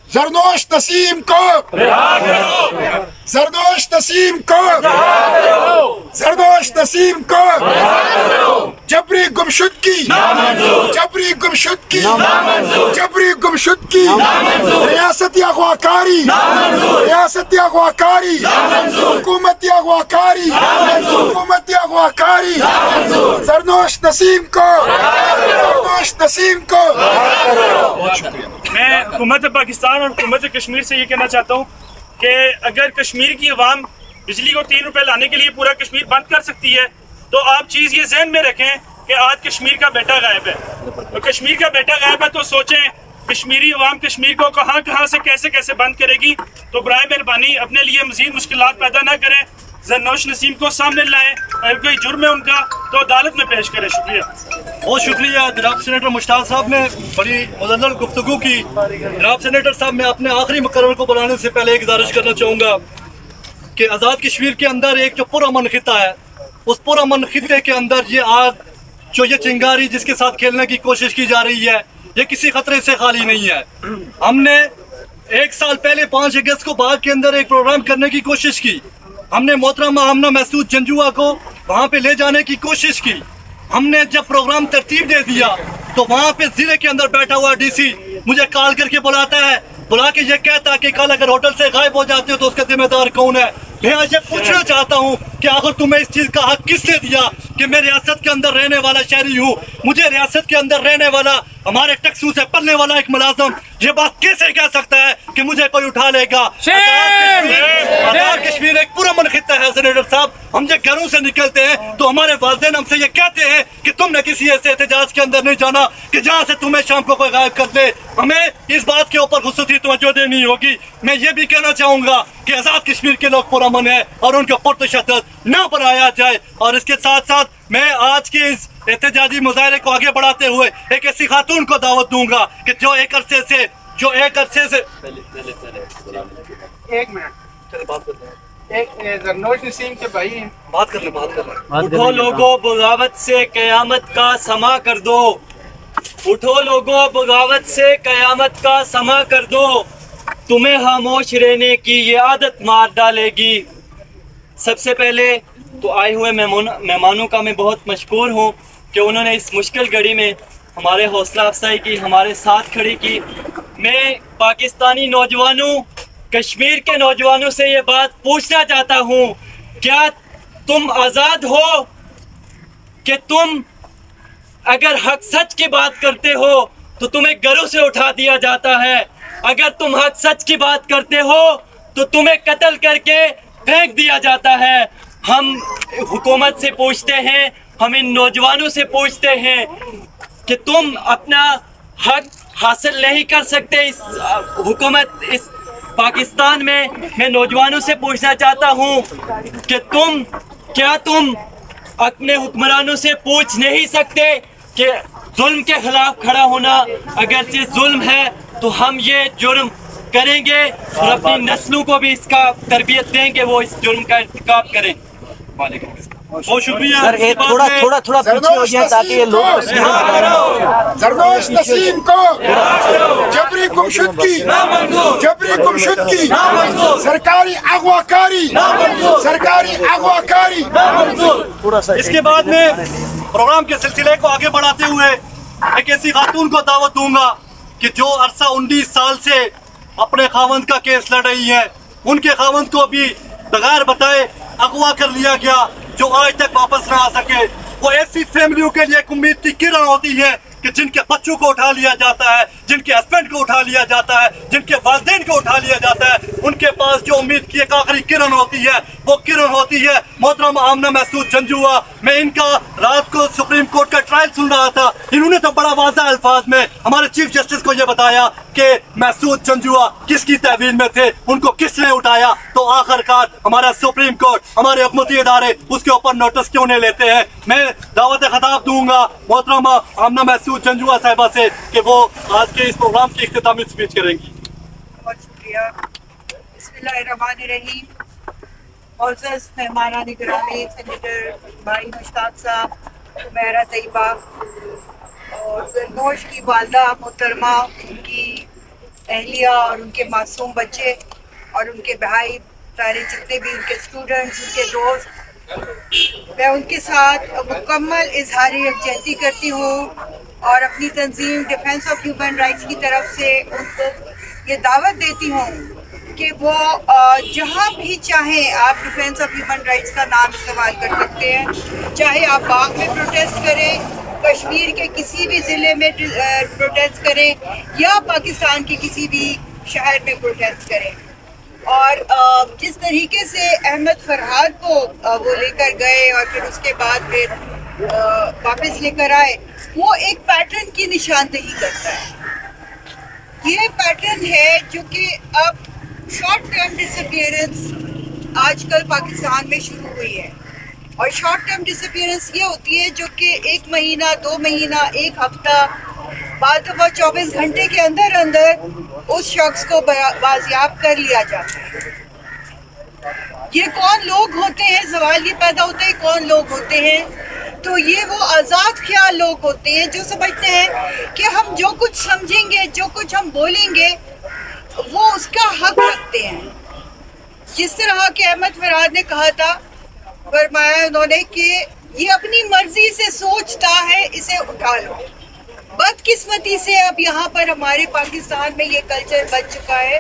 जरनोश नसीम को रिहा करो, जरनोश नसीम को रिहा करो, जरनोश नसीम को रिहा करो। जबरी गुमशुदगी नामंजूर, जबरी गुमशुदगी नामंजूर, जबरी गुमशुदगी नामंजूर, रियासती अगवाकारी नामंजूर, रियासती अगवाकारी नामंजूर, हुकूमती अगवाकारी नामंजूर, हुकूमती अगवाकारी नामंजूर। जरनोश नसीम को रिहा करो, जरनोश नसीम को रिहा करो। बहुत शुक्रिया। मैं हुकूमत पाकिस्तान और हुकूमत कश्मीर से ये कहना चाहता हूँ कि अगर कश्मीर की अवाम बिजली को 3 रुपए लाने के लिए पूरा कश्मीर बंद कर सकती है, तो आप चीज़ ये जहन में रखें कि आज कश्मीर का बेटा गायब है। तो कश्मीर का बेटा गायब है तो सोचें कश्मीरी अवाम कश्मीर को कहाँ कहाँ से कैसे कैसे बंद करेगी। तो बराए मेहरबानी अपने लिए मजीद मुश्किलात पैदा ना करें, जरनोश नसीम को सामने लाएं, अगर कोई जुर्म है उनका तो अदालत में पेश करें। शुक्रिया, बहुत शुक्रिया जनाब सेनेटर मुश्ताक साहब ने बड़ी मुज़ल्लल गुफ्तगू की। जनाब सेनेटर साहब, मैं अपने आखिरी मुकर्रर को बुलाने से पहले एक गुजारिश करना चाहूँगा कि आज़ाद कश्मीर के अंदर एक जो पुरअमन खिता है, उस पुरअमन खिते के अंदर ये आग, जो ये चिंगारी जिसके साथ खेलने की कोशिश की जा रही है, ये किसी खतरे से खाली नहीं है। हमने 1 साल पहले 5 अगस्त को बाग के अंदर एक प्रोग्राम करने की कोशिश की। हमने मोहतरमा आमना महसूद जंजुआ को वहाँ पे ले जाने की कोशिश की। हमने जब प्रोग्राम तरतीब दे दिया तो वहाँ पे जिले के अंदर बैठा हुआ DC मुझे कॉल करके बुलाता है, बुला के ये कहता है कि कल अगर होटल से गायब हो जाते हो तो उसका जिम्मेदार कौन है। मैं आज ये पूछना चाहता हूँ कि आखिर तुम्हें इस चीज़ का हक किसने दिया कि मैं रियासत के अंदर रहने वाला शहरी हूँ, मुझे रियासत के अंदर रहने वाला, हमारे टैक्सों से पलने वाला एक मुलाजम ये बात कैसे कह सकता है कि मुझे कोई उठा लेगा। आज़ाद कश्मीर एक पुरअमन खिता है सेनेटर साहब। हम जब घरों से निकलते हैं तो हमारे वालिदैन हमसे ये कहते हैं कि तुमने किसी ऐसे एहतजाज के अंदर नहीं जाना कि जहाँ से तुम्हें शाम को कोई गायब कर दे। हमें इस बात के ऊपर खुसूसी तवज्जो देनी होगी। मैं ये भी कहना चाहूँगा कि आज़ाद कश्मीर के लोग पुरअमन है और उनके पुरतशद्दुद ना बनाया जाए। और इसके साथ साथ मैं आज के इस एहतजाजी मुजाहरे को आगे बढ़ाते हुए एक ऐसी खातून को दावत दूंगा कि जो एक अरसे से एक मिनट चले बात करते हैं। एक जरनोश नसीम के भाई बात कर ले। उठो लोगों, बगावत से कयामत का समा कर दो। उठो लोगों, बगावत से कयामत का समा कर दो। तुम्हें खामोश रहने की ये आदत मार डालेगी। सबसे पहले तो आए हुए मेहमानों का मैं बहुत मशकूर हूँ कि उन्होंने इस मुश्किल घड़ी में हमारे हौसला अफजाई की, हमारे साथ खड़ी की। मैं पाकिस्तानी नौजवानों, कश्मीर के नौजवानों से ये बात पूछना चाहता हूँ, क्या तुम आज़ाद हो कि तुम अगर हक सच की बात करते हो तो तुम्हें घरों से उठा दिया जाता है, अगर तुम हक सच की बात करते हो तो तुम्हें कत्ल करके फेंक दिया जाता है। हम हुकूमत से पूछते हैं, हम इन नौजवानों से पूछते हैं कि तुम अपना हक हासिल नहीं कर सकते इस हुकूमत, इस पाकिस्तान में। मैं नौजवानों से पूछना चाहता हूँ कि क्या तुम अपने हुक्मरानों से पूछ नहीं सकते कि जुल्म के खिलाफ खड़ा होना अगर ये जुल्म है तो हम ये जुर्म करेंगे और अपनी नस्लों को भी इसका तरबियत देंगे, वो इस जुर्म का इर्तिकाब करें। बहुत शुक्रिया सर, एक थोड़ा पीछे हो जाए ताकि ये लोग जरदोश नसीम को जबरी गुमशुदगी, सरकारी अगवाकारी। इसके बाद में प्रोग्राम के सिलसिले को आगे बढ़ाते हुए एक ऐसी खातून को दावत दूंगा कि जो अरसा 19 साल से अपने खावंद का केस लड़ रही है, उनके खावंद को भी बगैर बताए अगवा कर लिया गया, जो आज तक वापस ना आ सके। वो ऐसी फैमिलियों के लिए एक उम्मीद की किरण होती है कि जिनके बच्चों को उठा लिया जाता है, जिनके हस्बैंड को उठा लिया जाता है, जिनके वालिदैन को उठा लिया जाता है, उनके पास जो उम्मीद की एक आखिरी किरण होती है वो किरण होती है मोहतरमा आमना महसूद जंजुआ। मैं इनका रात को सुप्रीम कोर्ट का ट्रायल सुन रहा था, इन्होंने तो बड़ा वाज़ेह अल्फाज में हमारे चीफ जस्टिस को यह बताया कि महसूद जंजुआ किसकी तहवील में थे, उनको किसने उठाया। तो आखिरकार हमारा सुप्रीम कोर्ट, हमारे हुकूमती इदारे उसके ऊपर नोटिस क्यों नहीं लेते हैं। मैं दावत खिताब दूंगा मोहतरमा आमना महसूद जंजुआ साहिबा से कि वो आज के इस प्रोग्राम की इख्तितामी स्पीच करेंगी। बहुत शुक्रिया। बिस्मिल्लाहिर्रहमानिर्रहीम। मोअज़्ज़ज़ मेहमानान गिरामी, सेनेटर भाई मुश्ताक साहब, हुमैरा तैयबा और ज़रनोश की वालदा मोहतरमा, उनकी अहलिया और उनके मासूम बच्चे और उनके भाई, सारे जितने भी उनके स्टूडेंट्स, उनके दोस्त, मैं उनके साथ मुकम्मल इजहार यकजहती करती हूँ और अपनी तंजीम डिफेंस ऑफ ह्यूमन राइट्स की तरफ से उनको ये दावत देती हूँ कि वो जहाँ भी चाहें आप डिफेंस ऑफ ह्यूमन राइट्स का नाम इस्तेमाल कर सकते हैं। चाहे आप बाग में प्रोटेस्ट करें, कश्मीर के किसी भी ज़िले में प्रोटेस्ट करें या पाकिस्तान के किसी भी शहर में प्रोटेस्ट करें। और जिस तरीके से अहमद फरहाद को वो लेकर गए और फिर उसके बाद फिर वापस लेकर आए, वो एक पैटर्न की निशानदेही करता है। ये पैटर्न है जो कि अब शॉर्ट टर्म डिसअपीयरेंस आजकल पाकिस्तान में शुरू हुई है। और शॉर्ट टर्म डिसअपीयरेंस ये होती है जो कि 1 महीना, 2 महीना, 1 हफ्ता, बाद दफ़ा 24 घंटे के अंदर अंदर उस शख्स को बाजियाब कर लिया जाता है। ये कौन लोग होते हैं, सवाल ये पैदा होता है कौन लोग होते हैं। तो ये वो आज़ाद ख्याल लोग होते हैं जो समझते हैं कि हम जो कुछ समझेंगे, जो कुछ हम बोलेंगे, वो उसका हक रखते हैं। जिस तरह के अहमद फरहाद ने कहा था, फरमाया उन्होंने कि ये अपनी मर्जी से सोचता है, इसे उठा लो। बदकिस्मती से अब यहाँ पर हमारे पाकिस्तान में ये कल्चर बन चुका है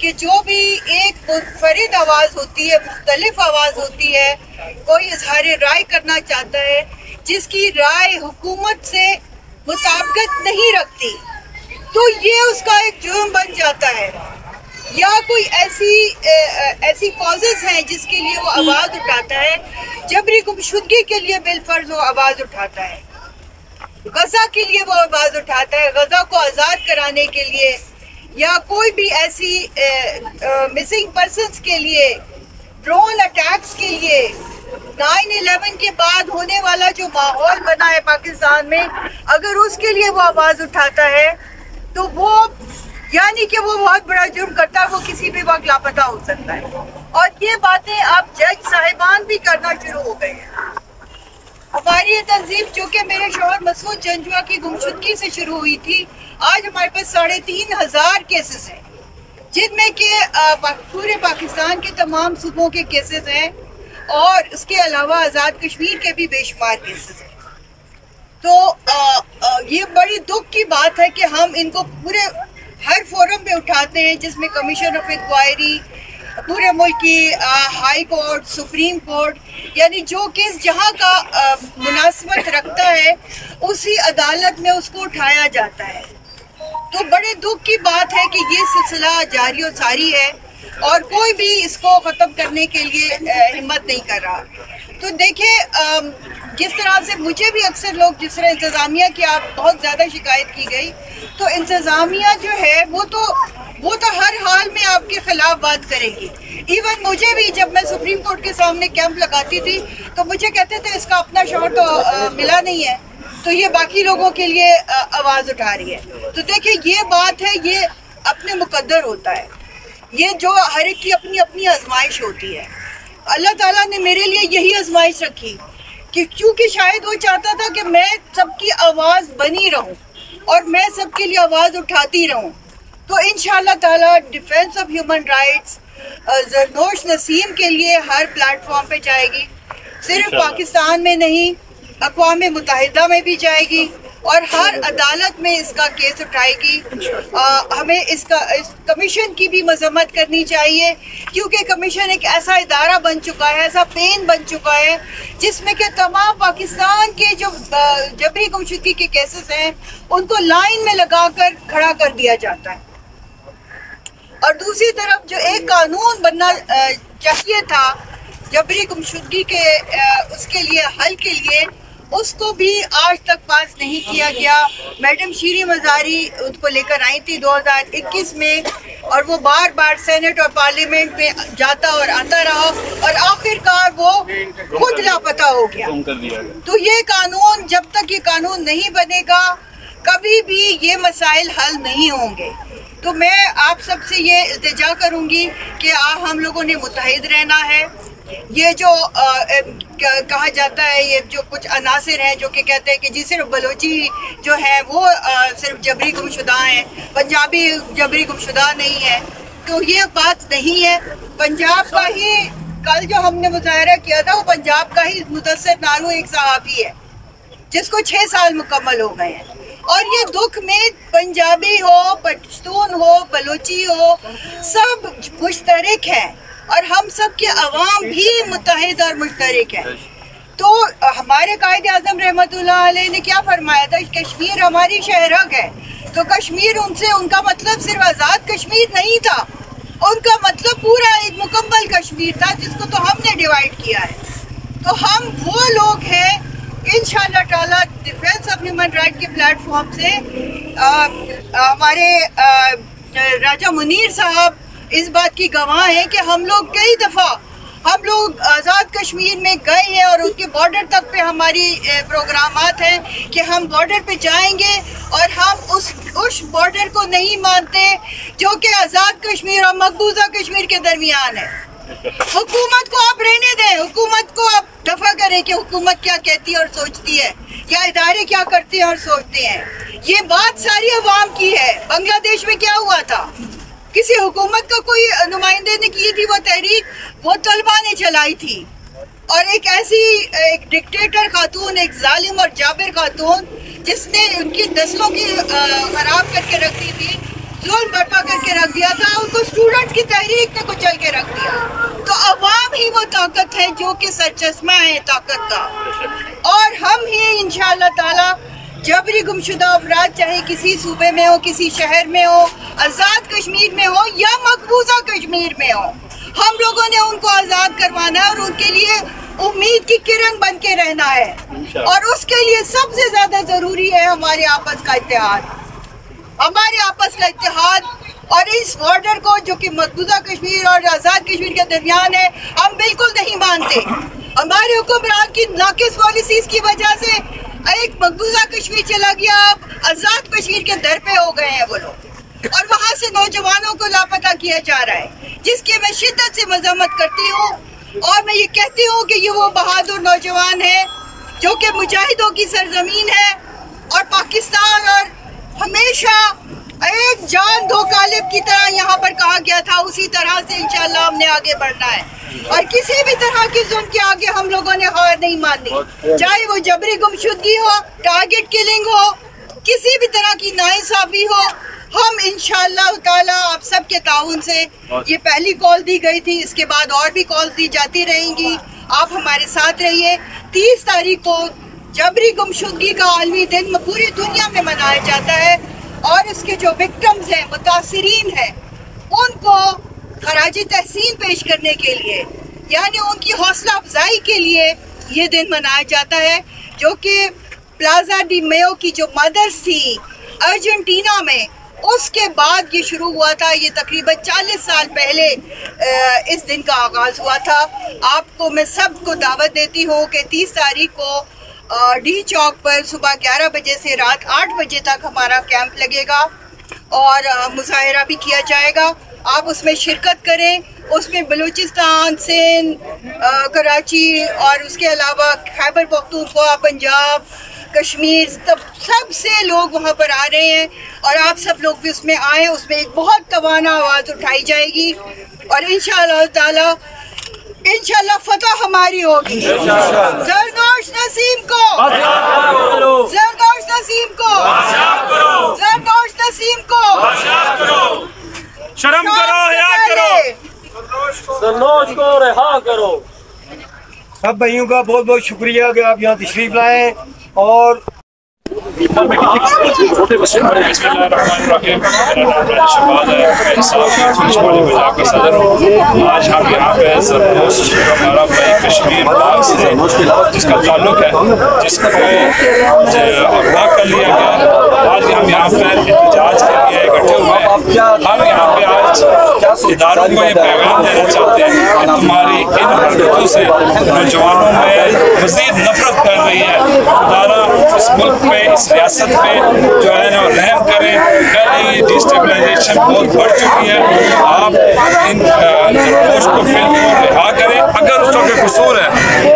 कि जो भी एक मुनफरिद आवाज़ होती है, मुख्तलिफ आवाज़ होती है, कोई इजहार राय करना चाहता है जिसकी राय हुकूमत से मुताबिकत नहीं रखती, तो ये उसका एक जुर्म बन जाता है। या कोई ऐसी कॉजेज़ हैं जिसके लिए वो आवाज़ उठाता है, जबरी गुमशुदगी के लिए बिलफर्ज वो आवाज़ उठाता है, गज़ा के लिए वो आवाज़ उठाता है, गज़ा को आज़ाद कराने के लिए, या कोई भी ऐसी मिसिंग पर्सन्स के लिए, ड्रोन अटैक्स के लिए। 9/11 के बाद होने वाला जो माहौल बना है पाकिस्तान में, अगर उसके लिए वो आवाज़ उठाता है तो वो यानी कि वो बहुत बड़ा जुर्म करता है, वो किसी भी वक्त लापता हो सकता है। और ये बातें अब जज साहिबान भी करना शुरू हो गए हैं। हमारी ये तंजीम जो कि मेरे शौहर मसूद जंजुआ की गुमशुदगी से शुरू हुई थी, आज हमारे पास 3,500 केसेस हैं, जिनमें के पूरे पाकिस्तान के तमाम सूबों के केसेस हैं। और उसके अलावा आज़ाद कश्मीर के भी बेशुमार केसेस हैं। तो ये बड़ी दुख की बात है कि हम इनको पूरे हर फोरम पे उठाते हैं, जिसमें कमीशन ऑफ इंक्वायरी, पूरे मुल्क की हाई कोर्ट, सुप्रीम कोर्ट, यानी जो केस जहाँ का मुनासिबत रखता है उसी अदालत में उसको उठाया जाता है। तो बड़े दुख की बात है कि ये सिलसिला जारी और सारी है और कोई भी इसको ख़त्म करने के लिए हिम्मत नहीं कर रहा। तो देखिए, जिस तरह से मुझे भी अक्सर लोग, जिस तरह इंतज़ामिया की आप बहुत ज़्यादा शिकायत की गई, तो इंतज़ामिया जो है वो तो हर हाल में आपके खिलाफ बात करेगी। इवन मुझे भी, जब मैं सुप्रीम कोर्ट के सामने कैंप लगाती थी तो मुझे कहते थे इसका अपना शोर तो मिला नहीं है, तो ये बाकी लोगों के लिए आवाज़ उठा रही है। तो देखिए, ये बात है, ये अपने मुकद्दर होता है, ये जो हर एक की अपनी अपनी आजमाइश होती है। अल्लाह ताला ने मेरे लिए यही आजमाइश रखी कि क्योंकि शायद वो चाहता था कि मैं सबकी आवाज़ बनी रहूं और मैं सबके लिए आवाज़ उठाती रहूं। तो इंशाअल्लाह ताला defence of human rights Zarnosh Naseem के लिए हर प्लेटफॉर्म पे जाएगी, सिर्फ पाकिस्तान में नहीं, अक़वाम मुत्तहिदा में भी जाएगी और हर अदालत में इसका केस उठाएगी। हमें इस कमीशन की भी मजम्मत करनी चाहिए, क्योंकि कमीशन एक ऐसा इदारा बन चुका है, ऐसा पेन बन चुका है, जिसमें कि तमाम पाकिस्तान के जो जबरी गुमशुदगी के केसेस हैं उनको लाइन में लगाकर खड़ा कर दिया जाता है। और दूसरी तरफ जो एक कानून बनना चाहिए था जबरी गुमशुदगी के उसके लिए हल के लिए, उसको भी आज तक पास नहीं किया गया। मैडम शीरी मज़ारी उसको लेकर आई थी 2021 में और वो बार बार सेनेट और पार्लियामेंट में जाता और आता रहा और आखिरकार वो खुद लापता हो गया। तो ये कानून, जब तक ये कानून नहीं बनेगा, कभी भी ये मसाइल हल नहीं होंगे। तो मैं आप सबसे ये इल्तिजा करूँगी कि हम लोगों ने मुत्तहिद रहना है। ये जो कहा जाता है, ये जो कुछ अनासिर हैं जो कि कहते हैं कि जी सिर्फ बलोची जो है वो सिर्फ जबरी गुमशुदा हैं, पंजाबी जबरी गुमशुदा नहीं है, तो ये बात नहीं है। पंजाब का ही कल जो हमने मुजाहरा किया था वो पंजाब का ही मुदस्सिर नारू एक सहाफ़ी है जिसको 6 साल मुकम्मल हो गए हैं। और ये दुख में पंजाबी हो, पश्तून हो, बलोची हो, सब मुश्तरक है और हम सब के अवाम भी मुत्तहिद और मुश्तरक है। तो हमारे कायद आज़म रहमतुल्लाह अलैह ने क्या फरमाया था, कश्मीर हमारी शहरग है। तो कश्मीर उनसे, उनका मतलब सिर्फ आज़ाद कश्मीर नहीं था, उनका मतलब पूरा एक मुकम्मल कश्मीर था जिसको तो हमने डिवाइड किया है। तो हम वो लोग हैं इंशाअल्लाह ताला डिफेंस ऑफ ह्यूमन राइट के प्लेटफॉर्म से हमारे राजा मुनीर साहब इस बात की गवाह हैं कि हम लोग कई दफ़ा हम लोग आज़ाद कश्मीर में गए हैं और उसके बॉर्डर तक पे हमारी प्रोग्रामात हैं कि हम बॉर्डर पे जाएंगे और हम उस बॉर्डर को नहीं मानते जो कि आज़ाद कश्मीर और मकबूजा कश्मीर के दरमियान है। हुकूमत को आप रहने दें, हुकूमत को आप दफा करें कि हुकूमत क्या कहती है और सोचती है, या इदारे क्या करते हैं और सोचते हैं। ये बात सारी अवाम की है। बांग्लादेश में क्या हुआ था, किसी हुकूमत का कोई नुमाइंदे ने की थी वो तहरीक, वो तलबा ने चलाई थी और एक ऐसी एक डिक्टेटर खातून, एक जालिम और जाबिर खातून जिसने उनकी नस्लों की खराब करके रख दी थी, जुल्म बर्पा करके रख दिया था, उनको स्टूडेंट्स की तहरीक ने कुचल के रख दिया। तो अवाम ही वो ताकत है जो कि सरचश्मा है ताकत का, और हम ही इंशाअल्लाह ताला जबरी गुमशुदा अफराद चाहे किसी सूबे में हो, किसी शहर में हो, आज़ाद कश्मीर में हो या मकबूजा कश्मीर में हो, हम लोगों ने उनको आज़ाद करवाना है और उनके लिए उम्मीद की किरण बन के रहना है। और उसके लिए सबसे ज़्यादा ज़रूरी है हमारे आपस का इत्तेहाद, हमारे आपस का इत्तेहाद। और इस बॉर्डर को जो कि मकबूजा कश्मीर और आज़ाद कश्मीर के दरमियान है, हम बिल्कुल नहीं मानते। हमारे हुक्मरान की नाकिस पॉलिसीज़ की वजह से एक मकबूजा कश्मीर चला गया, अब आज़ाद कश्मीर के दर पे हो गए हैं वो लोग, और वहाँ से नौजवानों को लापता किया जा रहा है, जिसकी मैं शिद्दत से मजम्मत करती हूँ। और मैं ये कहती हूँ कि ये वो बहादुर नौजवान है जो कि मुजाहिदों की सरजमीन है, और पाकिस्तान और हमेशा एक जान दो कालिब की तरह यहाँ पर कहा गया था, उसी तरह से इंशाअल्लाह हमने आगे बढ़ना है। और किसी भी तरह की जुल्म के आगे हम लोगों ने हार नहीं माननी, चाहे वो जबरी गुमशुदगी हो, टारगेट किलिंग हो, किसी भी तरह की नाइंसाफी हो। हम इंशाअल्लाह ताला आप सबके ताउन से, ये पहली कॉल दी गई थी, इसके बाद और भी कॉल दी जाती रहेंगी। आप हमारे साथ रहिए। 30 तारीख को जबरी गुमशुदगी का आलमी दिन पूरी दुनिया में मनाया जाता है और इसके जो विक्टिम्स हैं, मुतासिरीन हैं, उनको खराजी तहसीन पेश करने के लिए, यानी उनकी हौसला अफजाई के लिए ये दिन मनाया जाता है, जो कि प्लाजा डी मेयो की जो मदर्स थी अर्जेंटीना में, उसके बाद ये शुरू हुआ था। ये तकरीबन 40 साल पहले इस दिन का आगाज़ हुआ था। आपको मैं सबको दावत देती हूँ कि 30 तारीख को डी चौक पर सुबह 11 बजे से रात 8 बजे तक हमारा कैंप लगेगा और मुजाहरा भी किया जाएगा। आप उसमें शिरकत करें। उसमें बलूचिस्तान, सिंध, कराची और उसके अलावा खैबर पख्तूनख्वा, पंजाब, कश्मीर, सबसे लोग वहाँ पर आ रहे हैं और आप सब लोग भी उसमें आए। उसमें एक बहुत तवाना आवाज़ उठाई जाएगी और इंशाअल्लाह ताला फतह हमारी होगी। जरनोश नसीम को, जरनोश नसीम को, जरनोश नसीम को शर्म करो, हया करो, जरनोश को रिहा करो। सब भाइयों का बहुत बहुत शुक्रिया कि आप यहाँ तशरीफ लाए और आज हम यहाँ पे हमारा भाई कश्मीर बाग से जिसका ताल्लुक है, जिसको अगवा कर लिया गया, आज हम यहाँ पे एहतजाज के लिए इकट्ठे हुए हैं। हम यहाँ पे आज इदारों को ये पैगाम देना चाहते हैं कि तुम्हारी इन हरकतों से नौजवानों में मज़ीद नफरत फैल रही है। इदारा इस मुल्क पे, इस रियासत पे जो है ना रहम करें। पहले ये डिस्टेबलाइजेशन बहुत बढ़ चुकी है। आप इन जरनोश को फिलहाल रिहा करें। अगर उसका कोई कसूर है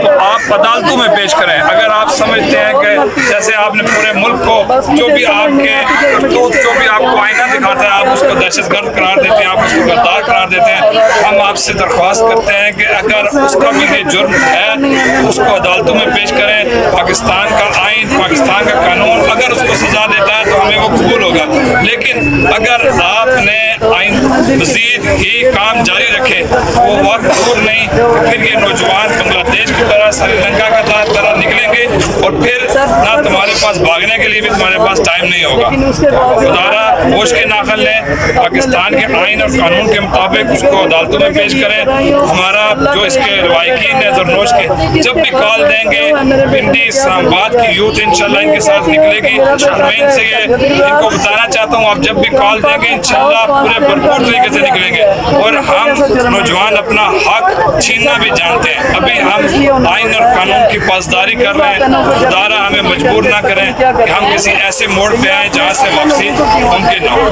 तो आप अदालतों में पेश करें। अगर आप समझते हैं कि जैसे आपने पूरे मुल्क को जो भी आपके करतूत, जो भी आपको आईना दिखाता है, आप उसको दहशतगर्द करार देते हैं, आप उसको गद्दार करार देते हैं। हम आपसे दरख्वास्त करते हैं कि अगर उसका भी ये जुर्म है तो उसको अदालतों में पेश करें। पाकिस्तान का आइन, पाकिस्तान का कानून अगर उसको सजा देता है तो हमें वो कबूल होगा। लेकिन अगर आपने आइन मजीद ही काम जारी रखे वो वक्त दूर नहीं, फिर ये नौजवान बांग्लादेश की तरह, श्रीलंका की तरह निकलेंगे और फिर ना तुम्हारे पास भागने के लिए भी तुम्हारे पास टाइम नहीं होगा। खुदारा होश के नाखल लें, पाकिस्तान के आइन और कानून के मुताबिक उसको अदालतों में पेश करें। हमारा जो इसके लवाहिकीन है जरनोश के, जब भी कॉल देंगे, पिंडी इस्लामाबाद की यूथ इंशाल्लाह इनके साथ निकलेगी। मैं इनसे इनको बताना चाहता हूँ, आप जब भी कॉल देंगे इंशाल्लाह पूरे भरपूर तरीके से निकलेंगे और हम नौजवान अपना हक छीनना भी जानते हैं। अभी हम आइन और कानून की पासदारी कर रहे हैं। खुदारा हमें मजबूर ना करें कि हम किसी ऐसे मोड़ पे आए जहाँ से वापसी मुमकिन ना हो।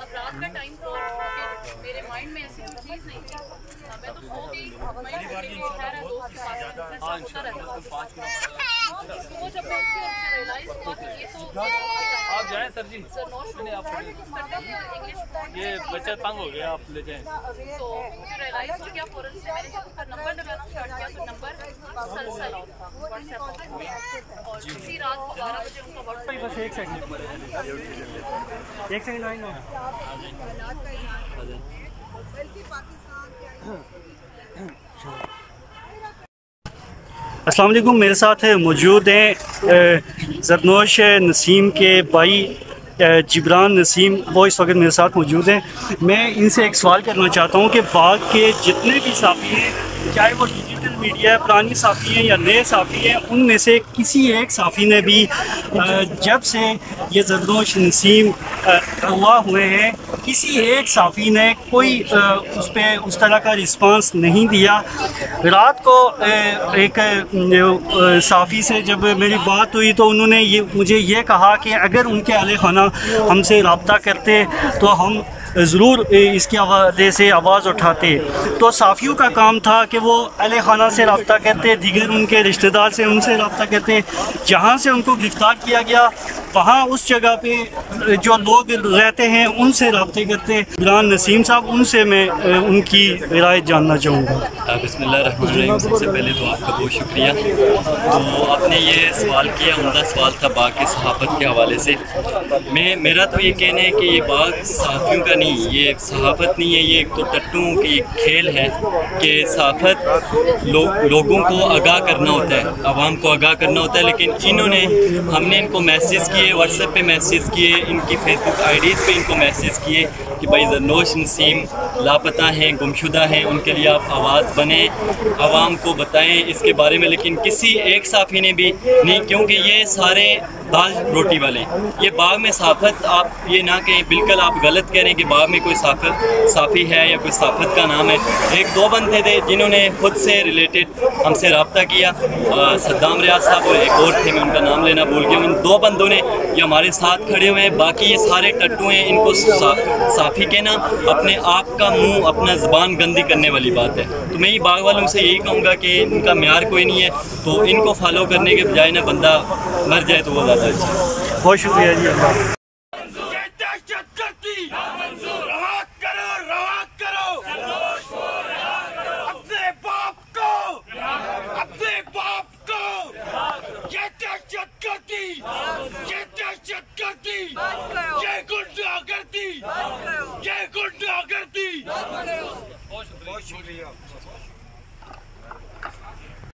अब रात का टाइम था, मेरे माइंड में ऐसी कोई चीज़ नहीं थी, मैं तो सो गई। जब मैं रियलाइज हुआ कि ये तो आप जाएं सर जी, ये बच्चा तंग हो गया, आप ले जाएं। तो मुझे रियलाइज हो गया फौरन से, मैंने जब उसका नंबर लगाना स्टार्ट किया तो नंबर मुसलसल ऑफ था व्हाट्सएप पर, और उसी रात 12 बजे उनका व्हाट्सएप। बस एक सेकंड लाइन में अस्सलाम वालेकुम। मेरे साथ मौजूद हैं जरनोश नसीम के भाई जिब्रान नसीम, वो इस वक्त मेरे साथ मौजूद हैं। मैं इनसे एक सवाल करना चाहता हूं कि बाग के जितने भी साफ़ी हैं, चाहे वो डिजिटल मीडिया पुरानी साफ़ी हैं या नए साफ़ी हैं, उनमें से किसी एक साफ़ी ने भी जब से ये जरनोश नसीम अगवा हुए हैं, किसी एक साफ़ी ने कोई उस पर उस तरह का रिस्पांस नहीं दिया। रात को एक साफ़ी से जब मेरी बात हुई तो उन्होंने मुझे ये कहा कि अगर उनके अहले खाना हमसे रब्ता करते तो हम ज़रूर इसके हवाले से आवाज़ उठाते। तो साफ़ियों का काम था कि वो अहले खाना से रब्ता करते, दीगर उनके रिश्तेदार से उनसे रब्ता करते। जहाँ से उनको गिरफ़्तार किया गया वहाँ उस जगह पे जो लोग रहते हैं उनसे रब्ते करते। जिब्रान नसीम साहब, उनसे मैं उनकी राय जानना चाहूँगा। बिस्मिल्लाहिर्रहमानिर्रहीम। सबसे पहले तो आपका बहुत शुक्रिया। तो आपने ये सवाल किया, उम्दा सवाल था बाग की सहाफ़त के हवाले से। मेरा तो ये कहना है कि ये बाग सहाफ़ियों का नहीं, ये सहाफ़त नहीं है, ये एक तो टट्टुओं की खेल है कि सहाफ़त लोगों को आगाह करना होता है, आवाम को आगाह करना होता है। लेकिन हमने इनको मैसेज किए, व्हाट्सएप पे मैसेज किए, इनकी फेसबुक आईडीज़ पे इनको मैसेज किए कि भाई ज़रनोश नसीम लापता हैं, गुमशुदा हैं, उनके लिए आप आवाज़ बने, आवाम को बताएं इसके बारे में। लेकिन किसी एक साफ़ी ने भी नहीं, क्योंकि ये सारे दाल रोटी वाले, ये बाग में सहाफ़त आप ये ना कहें, बिल्कुल आप गलत कह रहे हैं कि बाग में कोई साफ़ी है या कोई सहाफ़त का नाम है। एक दो बंदे थे जिन्होंने खुद से रिलेटेड हमसे रब्ता किया, सद्दाम रियाज साहब और एक और थे, मैं उनका नाम लेना भूल गया। उन दो बंदों ने ये हमारे साथ खड़े हुए हैं। बाकी ये सारे टट्टू हैं, इनको साफ़ी कहना अपने आप का मुँह, अपना ज़बान गंदी करने वाली बात है। तो मैं ये बाग वालों से यही कहूँगा कि इनका म्यार कोई नहीं है, तो इनको फॉलो करने के बजाय ना बंदा मर जाए तो वो ज़्यादा अच्छा है। बहुत शुक्रिया जी।